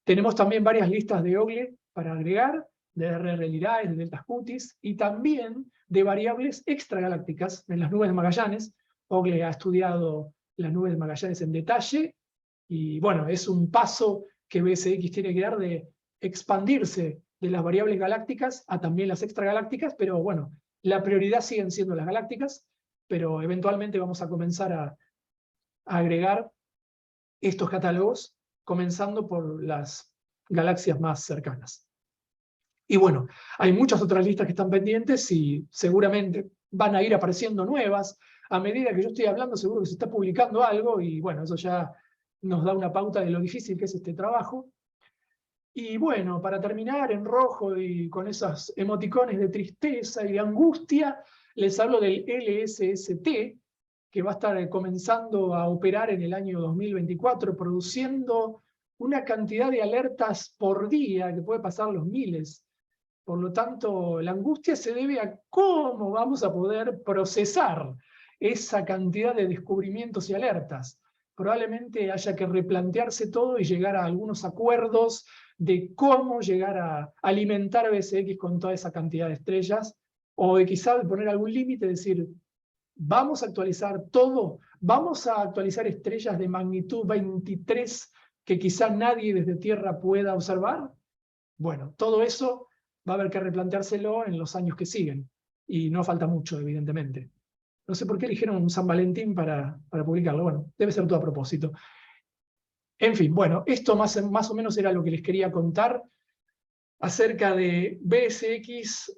Tenemos también varias listas de OGLE para agregar, de RR-Lyrae, de delta Scutis, y también de variables extragalácticas en las nubes de Magallanes. OGLE ha estudiado las nubes de Magallanes en detalle, y bueno, es un paso que BSX tiene que dar de expandirse de las variables galácticas a también las extragalácticas, pero bueno, la prioridad siguen siendo las galácticas, pero eventualmente vamos a comenzar a agregar estos catálogos, comenzando por las galaxias más cercanas. Y bueno, hay muchas otras listas que están pendientes y seguramente van a ir apareciendo nuevas. A medida que yo estoy hablando, seguro que se está publicando algo, y bueno, eso ya nos da una pauta de lo difícil que es este trabajo. Y bueno, para terminar en rojo y con esos emoticones de tristeza y de angustia, les hablo del LSST, que va a estar comenzando a operar en el año 2024, produciendo una cantidad de alertas por día que puede pasar los miles. Por lo tanto, la angustia se debe a cómo vamos a poder procesar esa cantidad de descubrimientos y alertas. Probablemente haya que replantearse todo y llegar a algunos acuerdos de cómo llegar a alimentar BSX con toda esa cantidad de estrellas, o de quizá poner algún límite, decir, vamos a actualizar todo, vamos a actualizar estrellas de magnitud 23 que quizá nadie desde Tierra pueda observar. Bueno, todo eso va a haber que replanteárselo en los años que siguen, y no falta mucho, evidentemente. No sé por qué eligieron San Valentín para publicarlo, bueno, debe ser todo a propósito. En fin, bueno, esto más o menos era lo que les quería contar acerca de BSX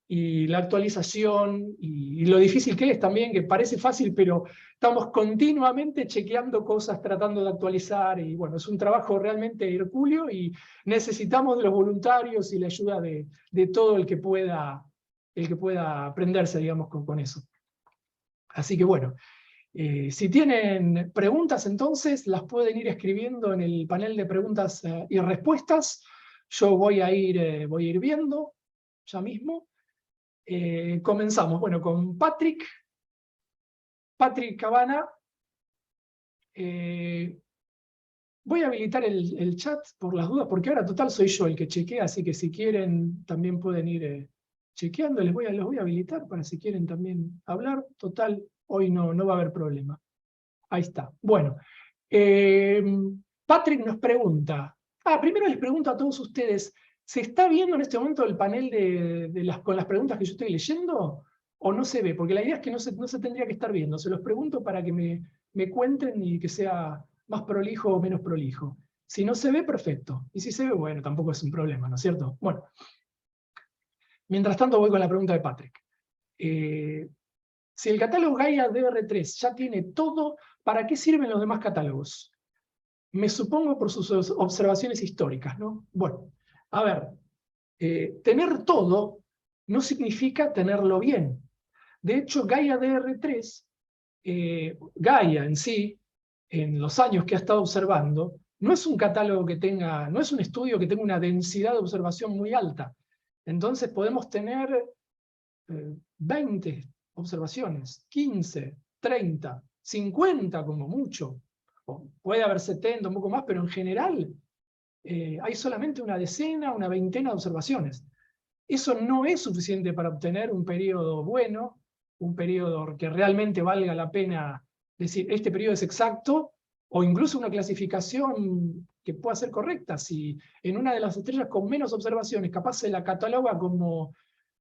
y la actualización, y lo difícil que es también, que parece fácil, pero estamos continuamente chequeando cosas, tratando de actualizar, y bueno, es un trabajo realmente hercúleo, y necesitamos de los voluntarios y la ayuda de todo el que pueda aprenderse, digamos, con eso. Así que bueno, si tienen preguntas, entonces las pueden ir escribiendo en el panel de preguntas y respuestas. Yo voy a ir viendo ya mismo. Comenzamos, bueno, con Patrick Cabana. Voy a habilitar el chat por las dudas, porque ahora total soy yo el que chequea, así que si quieren también pueden ir chequeando. Los voy a habilitar para si quieren también hablar. Total, hoy no va a haber problema. Ahí está. Bueno, Patrick nos pregunta. Primero les pregunto a todos ustedes, ¿se está viendo en este momento el panel con las preguntas que yo estoy leyendo? ¿O no se ve? Porque la idea es que no se tendría que estar viendo. Se los pregunto para que me cuenten y que sea más prolijo o menos prolijo. Si no se ve, perfecto. Y si se ve, bueno, tampoco es un problema, ¿no es cierto? Bueno, mientras tanto voy con la pregunta de Patrick. Si el catálogo Gaia DR3 ya tiene todo, ¿para qué sirven los demás catálogos? Me supongo por sus observaciones históricas, ¿no? Bueno, a ver, tener todo no significa tenerlo bien. De hecho, Gaia DR3, Gaia en sí, en los años que ha estado observando, no es un catálogo que tenga, no es un estudio que tenga una densidad de observación muy alta. Entonces podemos tener 20 observaciones, 15, 30, 50 como mucho. O puede haber 70, un poco más, pero en general hay solamente una decena, una veintena de observaciones. Eso no es suficiente para obtener un periodo bueno, un periodo que realmente valga la pena decir, este periodo es exacto, o incluso una clasificación que pueda ser correcta. Si en una de las estrellas con menos observaciones capaz se la cataloga como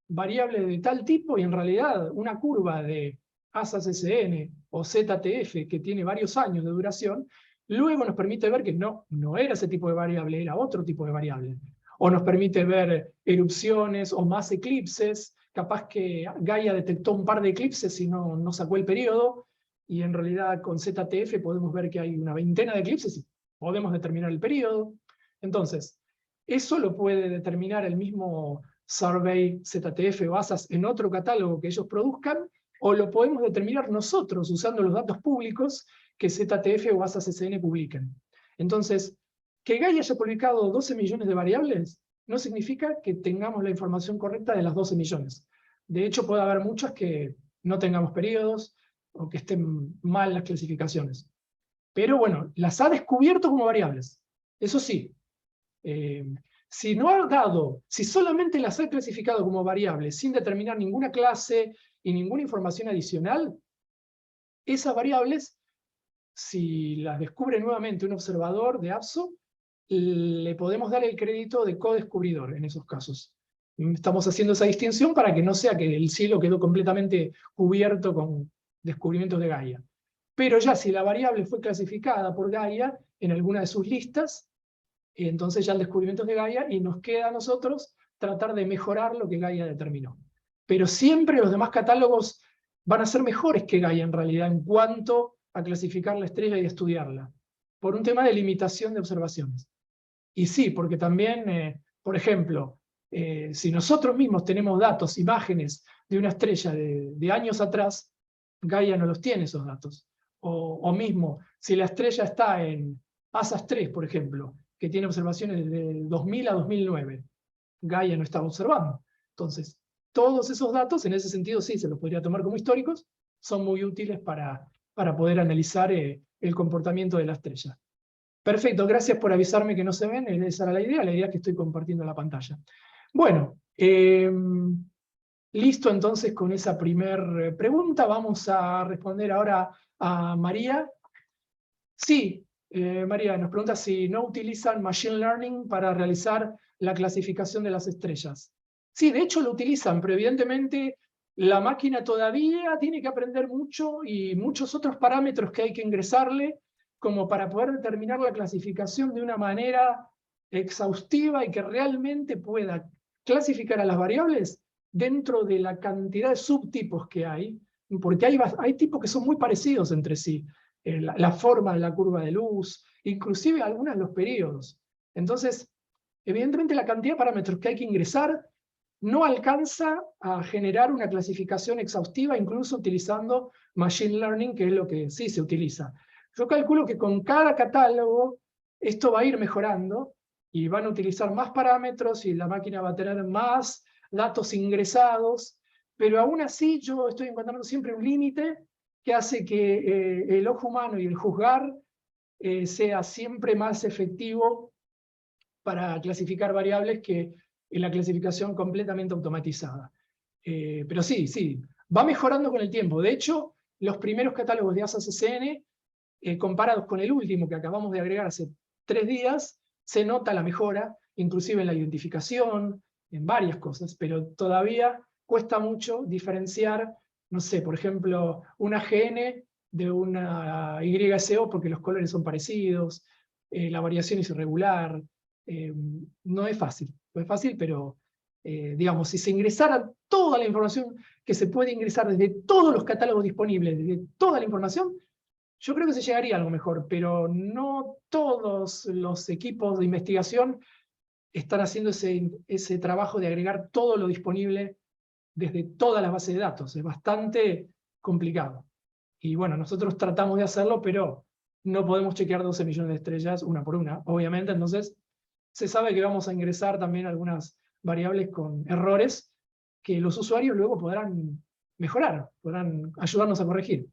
variable de tal tipo, y en realidad una curva de ASA-CCN o ZTF que tiene varios años de duración, luego nos permite ver que no era ese tipo de variable, era otro tipo de variable. O nos permite ver erupciones o más eclipses, capaz que Gaia detectó un par de eclipses y no sacó el periodo, y en realidad con ZTF podemos ver que hay una veintena de eclipses y podemos determinar el periodo. Entonces, eso lo puede determinar el mismo Survey, ZTF o ASAS en otro catálogo que ellos produzcan, o lo podemos determinar nosotros usando los datos públicos que ZTF o ASA/CCN publiquen. Entonces, que Gaia haya publicado 12 millones de variables no significa que tengamos la información correcta de las 12 millones. De hecho, puede haber muchas que no tengamos periodos o que estén mal las clasificaciones. Pero bueno, las ha descubierto como variables. Eso sí, si solamente las ha clasificado como variables sin determinar ninguna clase y ninguna información adicional, esas variables, si las descubre nuevamente un observador de APSO, le podemos dar el crédito de co-descubridor en esos casos. Estamos haciendo esa distinción para que no sea que el cielo quedó completamente cubierto con descubrimientos de Gaia. Pero ya si la variable fue clasificada por Gaia en alguna de sus listas, entonces ya el descubrimiento es de Gaia y nos queda a nosotros tratar de mejorar lo que Gaia determinó. Pero siempre los demás catálogos van a ser mejores que Gaia en realidad en cuanto a clasificar la estrella y estudiarla, por un tema de limitación de observaciones. Y sí, porque también, por ejemplo, si nosotros mismos tenemos datos, imágenes de una estrella de años atrás, Gaia no los tiene esos datos. O mismo, si la estrella está en ASAS 3, por ejemplo, que tiene observaciones de 2000 a 2009, Gaia no estaba observando. Entonces, todos esos datos, en ese sentido sí, se los podría tomar como históricos, son muy útiles para poder analizar el comportamiento de la estrella. Perfecto, gracias por avisarme que no se ven, esa era la idea es que estoy compartiendo la pantalla. Bueno, listo entonces con esa primera pregunta, vamos a responder ahora a María. Sí, María nos pregunta si no utilizan Machine Learning para realizar la clasificación de las estrellas. Sí, de hecho lo utilizan, pero evidentemente la máquina todavía tiene que aprender mucho y muchos otros parámetros que hay que ingresarle como para poder determinar la clasificación de una manera exhaustiva y que realmente pueda clasificar a las variables dentro de la cantidad de subtipos que hay, porque hay tipos que son muy parecidos entre sí. La forma de la curva de luz, inclusive algunos de los periodos. Entonces, evidentemente la cantidad de parámetros que hay que ingresar no alcanza a generar una clasificación exhaustiva, incluso utilizando Machine Learning, que es lo que sí se utiliza. Yo calculo que con cada catálogo esto va a ir mejorando y van a utilizar más parámetros y la máquina va a tener más datos ingresados, pero aún así yo estoy encontrando siempre un límite que hace que el ojo humano y el juzgar sea siempre más efectivo para clasificar variables que en la clasificación completamente automatizada. Pero sí, va mejorando con el tiempo. De hecho, los primeros catálogos de ASA/CCN, comparados con el último que acabamos de agregar hace 3 días, se nota la mejora, inclusive en la identificación, en varias cosas, pero todavía cuesta mucho diferenciar, no sé, por ejemplo, una GN de una YSO porque los colores son parecidos, la variación es irregular. No es fácil, pero digamos, si se ingresara toda la información que se puede ingresar desde todos los catálogos disponibles, desde toda la información, yo creo que se llegaría a algo mejor, pero no todos los equipos de investigación están haciendo ese trabajo de agregar todo lo disponible desde todas las bases de datos. Es bastante complicado. Y bueno, nosotros tratamos de hacerlo, pero no podemos chequear 12 millones de estrellas una por una, obviamente. Entonces, se sabe que vamos a ingresar también algunas variables con errores que los usuarios luego podrán mejorar, podrán ayudarnos a corregir.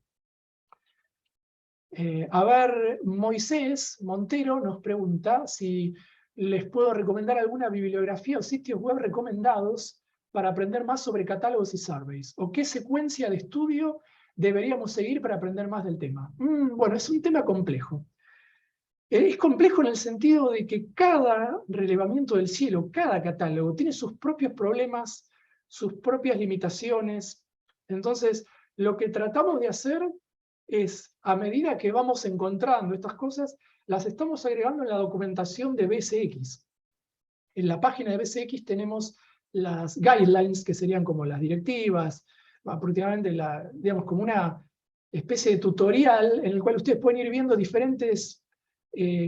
A ver, Moisés Montero nos pregunta si les puedo recomendar alguna bibliografía o sitios web recomendados para aprender más sobre catálogos y surveys, o qué secuencia de estudio deberíamos seguir para aprender más del tema. Bueno, es un tema complejo. Es complejo en el sentido de que cada relevamiento del cielo, cada catálogo, tiene sus propios problemas, sus propias limitaciones. Entonces, lo que tratamos de hacer es, a medida que vamos encontrando estas cosas, las estamos agregando en la documentación de BSX. En la página de BSX tenemos las guidelines, que serían como las directivas, prácticamente digamos, como una especie de tutorial en el cual ustedes pueden ir viendo diferentes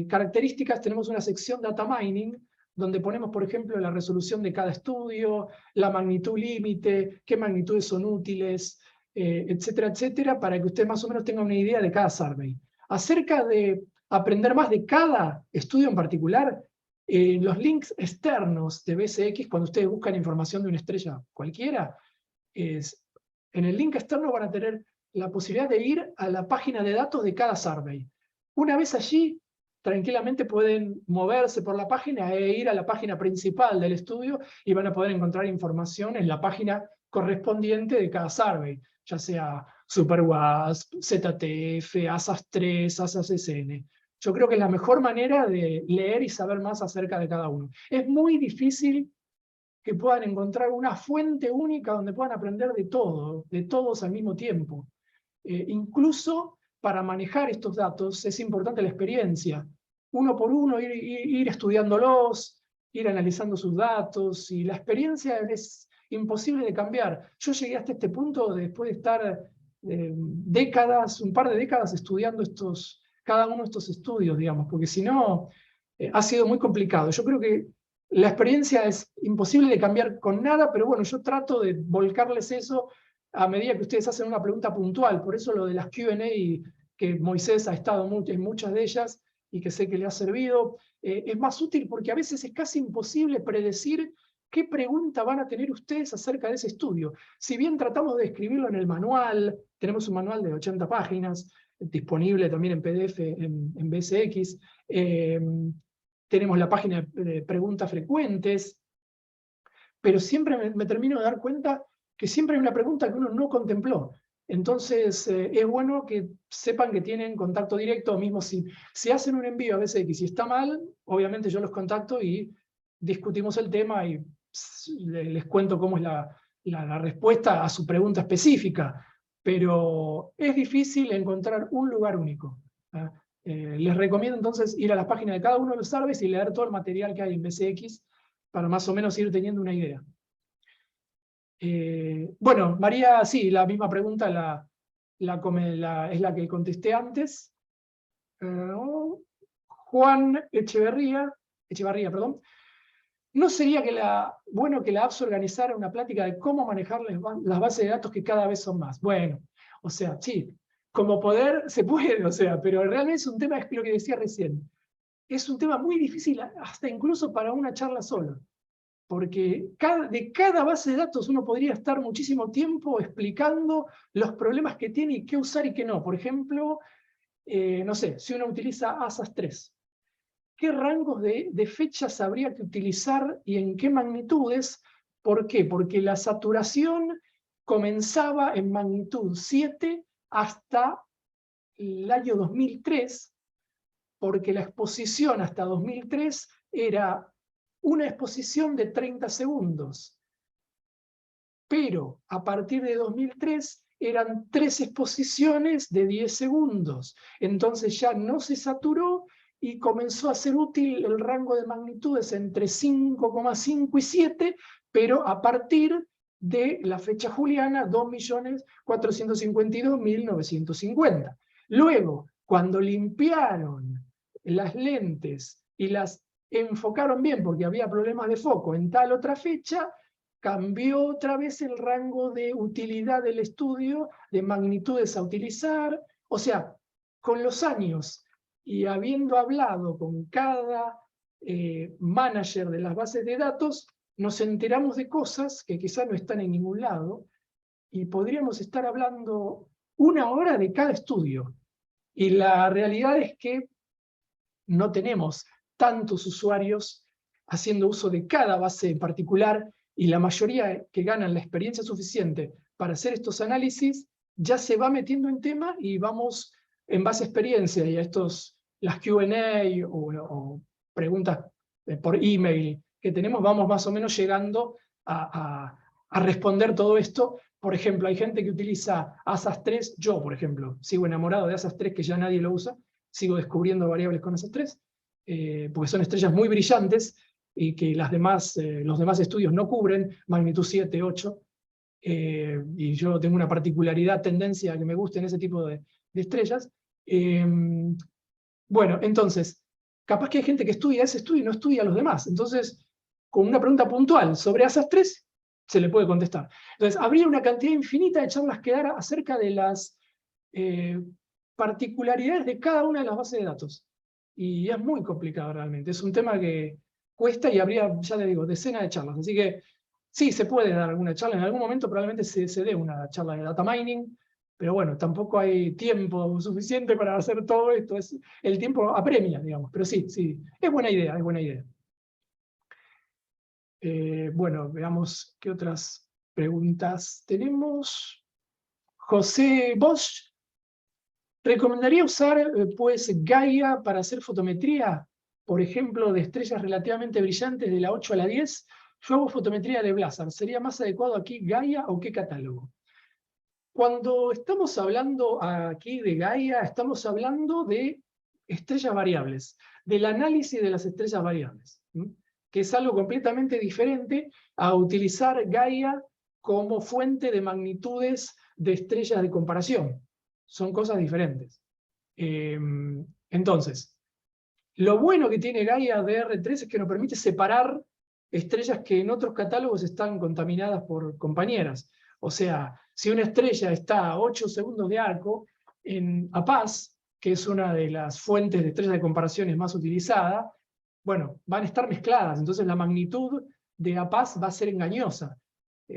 características. Tenemos una sección Data Mining, donde ponemos, por ejemplo, la resolución de cada estudio, la magnitud límite, qué magnitudes son útiles, etcétera, etcétera, para que usted más o menos tenga una idea de cada survey. Acerca de aprender más de cada estudio en particular, los links externos de BSX, cuando ustedes buscan información de una estrella cualquiera, en el link externo van a tener la posibilidad de ir a la página de datos de cada survey. Una vez allí, tranquilamente pueden moverse por la página e ir a la página principal del estudio y van a poder encontrar información en la página correspondiente de cada survey, ya sea SuperWASP, ZTF, ASAS3, ASAS-SN. Yo creo que es la mejor manera de leer y saber más acerca de cada uno. Es muy difícil que puedan encontrar una fuente única donde puedan aprender de todo, de todos al mismo tiempo. Incluso para manejar estos datos es importante la experiencia. Uno por uno, ir estudiándolos, ir analizando sus datos, y la experiencia es imposible de cambiar. Yo llegué hasta este punto después de estar décadas, un par de décadas estudiando cada uno de estos estudios, digamos, porque si no, ha sido muy complicado. Yo creo que la experiencia es imposible de cambiar con nada, pero bueno, yo trato de volcarles eso a medida que ustedes hacen una pregunta puntual. Por eso lo de las Q&A, que Moisés ha estado en muchas de ellas y que sé que le ha servido, es más útil porque a veces es casi imposible predecir qué pregunta van a tener ustedes acerca de ese estudio. Si bien tratamos de escribirlo en el manual, tenemos un manual de 80 páginas, disponible también en PDF en BSX, tenemos la página de preguntas frecuentes, pero siempre me termino de dar cuenta que siempre hay una pregunta que uno no contempló. Entonces es bueno que sepan que tienen contacto directo, mismo si hacen un envío a BSX y está mal, obviamente yo los contacto y discutimos el tema y les cuento cómo es la respuesta a su pregunta específica, pero es difícil encontrar un lugar único. Les recomiendo entonces ir a las páginas de cada uno de los surveys y leer todo el material que hay en BSX para más o menos ir teniendo una idea. Bueno, María, sí, la misma pregunta es la que contesté antes. Juan Echevarría, perdón. ¿No sería bueno que la APS organizara una plática de cómo manejar las bases de datos que cada vez son más? Bueno, o sea, sí, como poder se puede, o sea, pero realmente es un tema, es lo que decía recién, es un tema muy difícil hasta incluso para una charla sola, porque de cada base de datos uno podría estar muchísimo tiempo explicando los problemas que tiene y qué usar y qué no. Por ejemplo, no sé, si uno utiliza ASAS3, ¿qué rangos de fechas habría que utilizar y en qué magnitudes? ¿Por qué? Porque la saturación comenzaba en magnitud 7 hasta el año 2003, porque la exposición hasta 2003 era una exposición de 30 segundos. Pero a partir de 2003 eran 3 exposiciones de 10 segundos. Entonces ya no se saturó y comenzó a ser útil el rango de magnitudes entre 5,5 y 7, pero a partir de la fecha juliana 2.452.950. Luego, cuando limpiaron las lentes y las enfocaron bien porque había problemas de foco en tal otra fecha, cambió otra vez el rango de utilidad del estudio, de magnitudes a utilizar. O sea, con los años y habiendo hablado con cada manager de las bases de datos, nos enteramos de cosas que quizás no están en ningún lado y podríamos estar hablando 1 hora de cada estudio. Y la realidad es que no tenemos tantos usuarios haciendo uso de cada base en particular, y la mayoría que ganan la experiencia suficiente para hacer estos análisis ya se va metiendo en tema y vamos en base a experiencia y a las Q&A o preguntas por email que tenemos, vamos más o menos llegando a responder todo esto. Por ejemplo, hay gente que utiliza ASAS3, yo por ejemplo, sigo enamorado de ASAS3 que ya nadie lo usa, sigo descubriendo variables con ASAS3, porque son estrellas muy brillantes y que los demás estudios no cubren, magnitud 7, 8, y yo tengo una particularidad, tendencia a que me gusten ese tipo de estrellas. Bueno, entonces, capaz que hay gente que estudia ese estudio y no estudia los demás, entonces, con una pregunta puntual sobre ASAS3, se le puede contestar. Entonces, habría una cantidad infinita de charlas que dar acerca de las particularidades de cada una de las bases de datos. Y es muy complicado realmente. Es un tema que cuesta y habría, ya le digo, decenas de charlas. Así que sí, se puede dar alguna charla. En algún momento probablemente se dé una charla de data mining, pero bueno, tampoco hay tiempo suficiente para hacer todo esto. El tiempo apremia, digamos. Pero sí, sí, es buena idea, es buena idea. Bueno, veamos qué otras preguntas tenemos. José Bosch. ¿Recomendaría usar pues Gaia para hacer fotometría? Por ejemplo, de estrellas relativamente brillantes de la 8 a la 10. Yo hago fotometría de Blazar. ¿Sería más adecuado aquí Gaia o qué catálogo? Cuando estamos hablando aquí de Gaia, estamos hablando de estrellas variables, del análisis de las estrellas variables, que es algo completamente diferente a utilizar Gaia como fuente de magnitudes de estrellas de comparación. Son cosas diferentes. Entonces, lo bueno que tiene Gaia DR3 es que nos permite separar estrellas que en otros catálogos están contaminadas por compañeras. O sea, si una estrella está a 8 segundos de arco, en APAS, que es una de las fuentes de estrellas de comparaciones más utilizada, bueno, van a estar mezcladas, entonces la magnitud de APAS va a ser engañosa.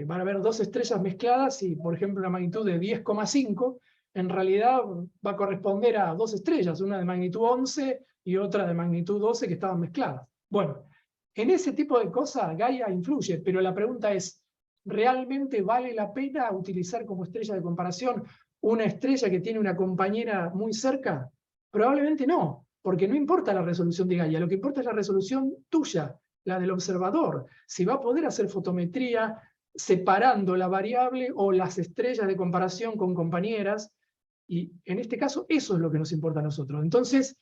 Van a haber dos estrellas mezcladas y, por ejemplo, una magnitud de 10,5 en realidad va a corresponder a dos estrellas, una de magnitud 11 y otra de magnitud 12 que estaban mezcladas. Bueno, en ese tipo de cosas Gaia influye, pero la pregunta es, ¿realmente vale la pena utilizar como estrella de comparación una estrella que tiene una compañera muy cerca? Probablemente no, porque no importa la resolución de Gaia, lo que importa es la resolución tuya, la del observador. Si va a poder hacer fotometría separando la variable o las estrellas de comparación con compañeras, y en este caso eso es lo que nos importa a nosotros. Entonces,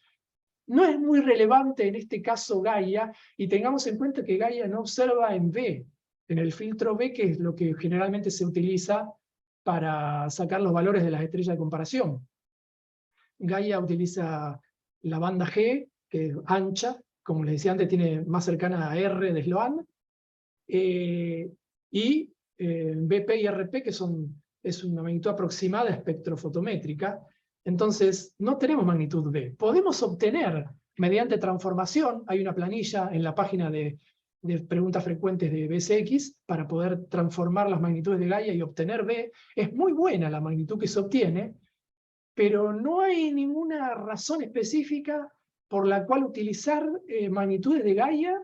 no es muy relevante en este caso Gaia, y tengamos en cuenta que Gaia no observa en B, en el filtro B, que es lo que generalmente se utiliza para sacar los valores de las estrellas de comparación. Gaia utiliza la banda G, que es ancha, como les decía antes, tiene más cercana a R de Sloan, y BP y RP, que es una magnitud aproximada espectrofotométrica. Entonces, no tenemos magnitud B. Podemos obtener, mediante transformación, hay una planilla en la página de preguntas frecuentes de BSX, para poder transformar las magnitudes de Gaia y obtener B. Es muy buena la magnitud que se obtiene, pero no hay ninguna razón específica por la cual utilizar magnitudes de Gaia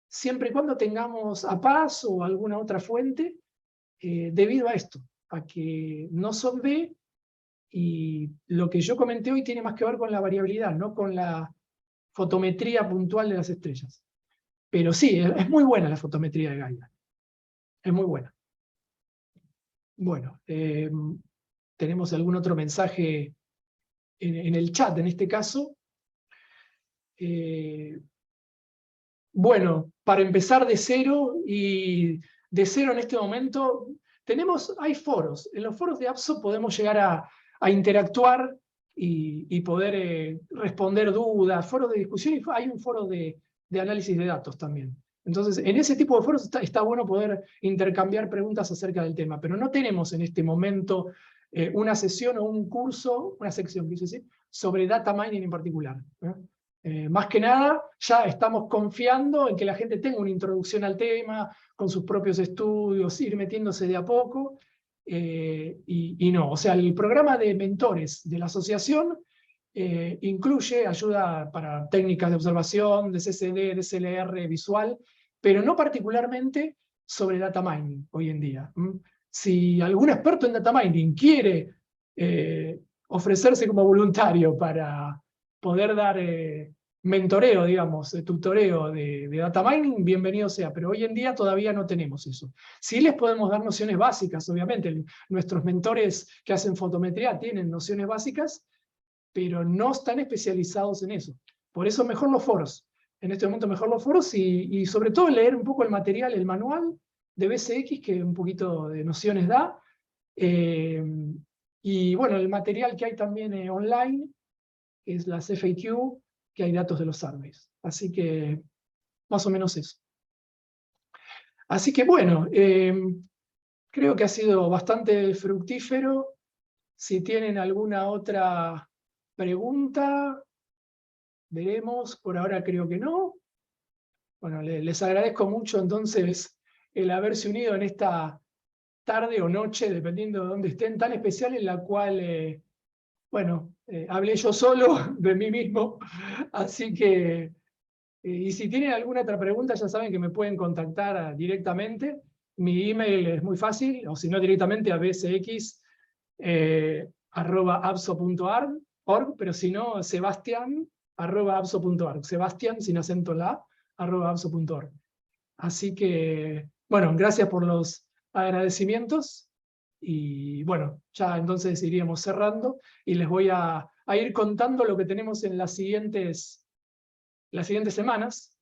siempre y cuando tengamos APAS o alguna otra fuente, debido a esto, a que no son B, y lo que yo comenté hoy tiene más que ver con la variabilidad, no con la fotometría puntual de las estrellas. Pero sí, es muy buena la fotometría de Gaia. Es muy buena. Bueno, tenemos algún otro mensaje en el chat en este caso. Bueno, para empezar de cero, y de cero en este momento, hay foros. En los foros de APSO podemos llegar a interactuar y poder responder dudas, foros de discusión, y hay un foro de análisis de datos también. Entonces, en ese tipo de foros está bueno poder intercambiar preguntas acerca del tema, pero no tenemos en este momento una sesión o un curso, una sección, quise decir, sobre data mining en particular. Más que nada, ya estamos confiando en que la gente tenga una introducción al tema, con sus propios estudios, ir metiéndose de a poco, y no. O sea, el programa de mentores de la asociación incluye ayuda para técnicas de observación, de CCD, de CLR visual, pero no particularmente sobre data mining hoy en día. Si algún experto en data mining quiere ofrecerse como voluntario para poder dar mentoreo, digamos, tutoreo de data mining, bienvenido sea, pero hoy en día todavía no tenemos eso. Sí les podemos dar nociones básicas, obviamente, nuestros mentores que hacen fotometría tienen nociones básicas, pero no están especializados en eso. Por eso mejor los foros. En este momento mejor los foros, y sobre todo leer un poco el material, el manual de BSX, que un poquito de nociones da, y bueno, el material que hay también online, que es las FAQ, que hay datos de los surveys. Así que, más o menos eso. Así que bueno, creo que ha sido bastante fructífero. Si tienen alguna otra pregunta? Veremos, por ahora creo que no. Bueno, les agradezco mucho entonces el haberse unido en esta tarde o noche, dependiendo de dónde estén, tan especial en la cual, bueno, hablé yo solo de mí mismo. Así que, y si tienen alguna otra pregunta, ya saben que me pueden contactar directamente. Mi email es muy fácil, o si no directamente a bsx@abso.org, pero si no, sebastian@abso.org. Sebastian, sin acento en la A, @abso.org. Así que, bueno, gracias por los agradecimientos. Y bueno, ya entonces iríamos cerrando y les voy a ir contando lo que tenemos en las siguientes semanas.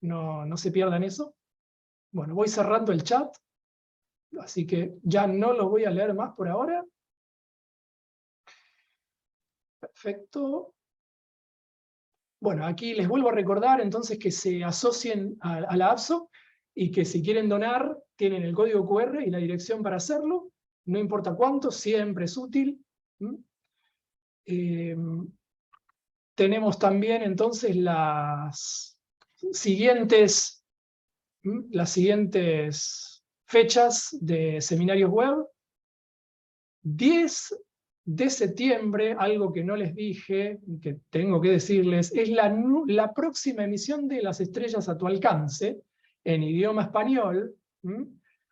No se pierdan eso. Bueno, voy cerrando el chat, así que ya no lo voy a leer más por ahora. Perfecto. Bueno, aquí les vuelvo a recordar entonces que se asocien a la ABSO y que si quieren donar, tienen el código QR y la dirección para hacerlo. No importa cuánto, siempre es útil. Tenemos también entonces las siguientes fechas de seminarios web. 10 de septiembre, algo que no les dije, que tengo que decirles, es la próxima emisión de Las Estrellas a tu Alcance, en idioma español.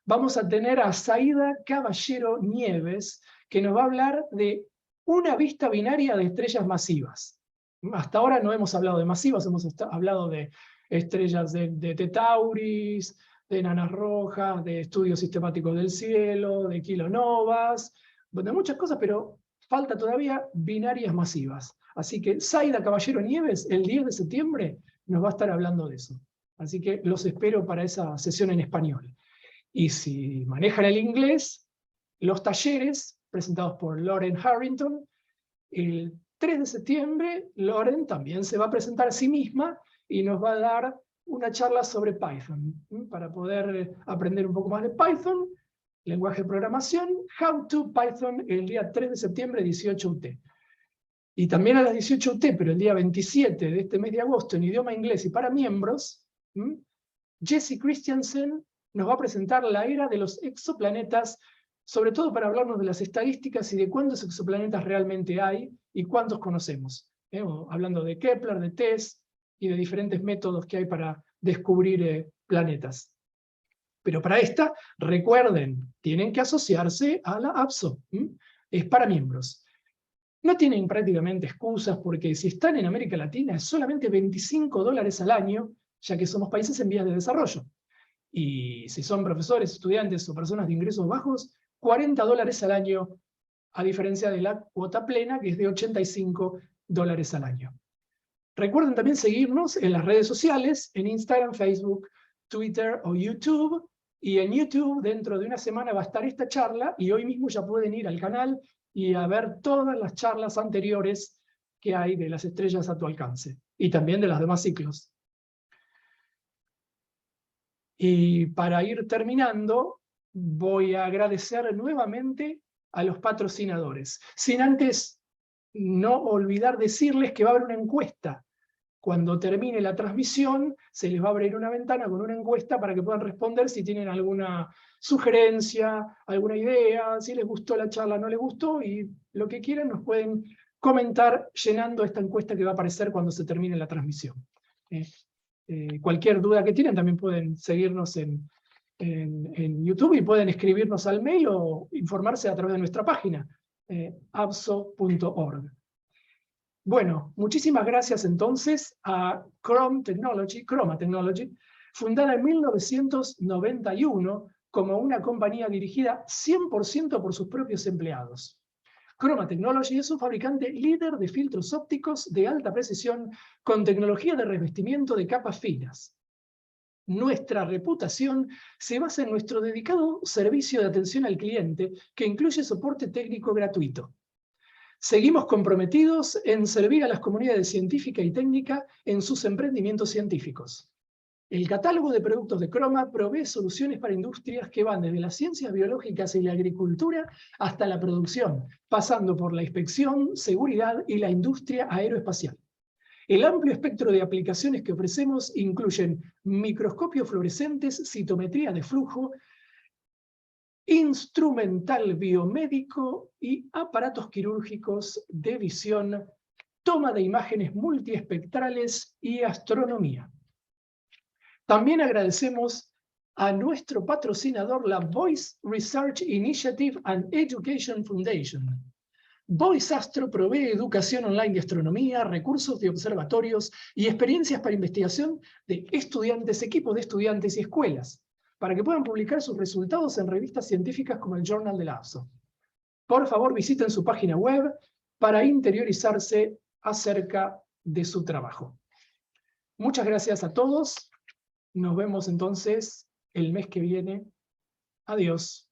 Vamos a tener a Zaida Caballero Nieves, que nos va a hablar de una vista binaria de estrellas masivas. Hasta ahora no hemos hablado de masivas, hemos hablado de estrellas de Tauris, de enanas rojas, de estudios sistemáticos del cielo, de kilonovas, de muchas cosas, pero falta todavía binarias masivas. Así que Zaida Caballero Nieves, el 10 de septiembre, nos va a estar hablando de eso. Así que los espero para esa sesión en español. Y si manejan el inglés, los talleres presentados por Lauren Harrington, el 3 de septiembre, Lauren también se va a presentar a sí misma y nos va a dar una charla sobre Python, para poder aprender un poco más de Python, lenguaje de programación, How to Python, el día 3 de septiembre, 18 UT. Y también a las 18 UT, pero el día 27 de este mes de agosto, en idioma inglés y para miembros, Jesse Christiansen nos va a presentar la era de los exoplanetas, sobre todo para hablarnos de las estadísticas y de cuántos exoplanetas realmente hay y cuántos conocemos. Hablando de Kepler, de TESS y de diferentes métodos que hay para descubrir planetas. Pero para esta, recuerden, tienen que asociarse a la ABSO. Es para miembros. No tienen prácticamente excusas porque si están en América Latina es solamente $25 al año, ya que somos países en vías de desarrollo. Y si son profesores, estudiantes o personas de ingresos bajos, $40 al año, a diferencia de la cuota plena, que es de $85 al año. Recuerden también seguirnos en las redes sociales, en Instagram, Facebook, Twitter o YouTube. Y en YouTube, dentro de una semana, va a estar esta charla, y hoy mismo ya pueden ir al canal y a ver todas las charlas anteriores que hay de Las Estrellas a tu Alcance, y también de los demás ciclos. Y para ir terminando, voy a agradecer nuevamente a los patrocinadores, sin antes no olvidar decirles que va a haber una encuesta. Cuando termine la transmisión, se les va a abrir una ventana con una encuesta para que puedan responder si tienen alguna sugerencia, alguna idea, si les gustó la charla, no les gustó, y lo que quieran nos pueden comentar llenando esta encuesta que va a aparecer cuando se termine la transmisión. Cualquier duda que tienen también pueden seguirnos en YouTube y pueden escribirnos al mail o informarse a través de nuestra página, abso.org. Bueno, muchísimas gracias entonces a Croma Technology, fundada en 1991 como una compañía dirigida 100% por sus propios empleados. Croma Technology es un fabricante líder de filtros ópticos de alta precisión con tecnología de revestimiento de capas finas. Nuestra reputación se basa en nuestro dedicado servicio de atención al cliente, que incluye soporte técnico gratuito. Seguimos comprometidos en servir a las comunidades científica y técnica en sus emprendimientos científicos. El catálogo de productos de Croma provee soluciones para industrias que van desde las ciencias biológicas y la agricultura hasta la producción, pasando por la inspección, seguridad y la industria aeroespacial. El amplio espectro de aplicaciones que ofrecemos incluyen microscopios fluorescentes, citometría de flujo, instrumental biomédico y aparatos quirúrgicos de visión, toma de imágenes multiespectrales y astronomía. También agradecemos a nuestro patrocinador, la Voice Research Initiative and Education Foundation. Voice Astro provee educación online de astronomía, recursos de observatorios y experiencias para investigación de estudiantes, equipos de estudiantes y escuelas, para que puedan publicar sus resultados en revistas científicas como el Journal de la ASO. Por favor, visiten su página web para interiorizarse acerca de su trabajo. Muchas gracias a todos. Nos vemos entonces el mes que viene. Adiós.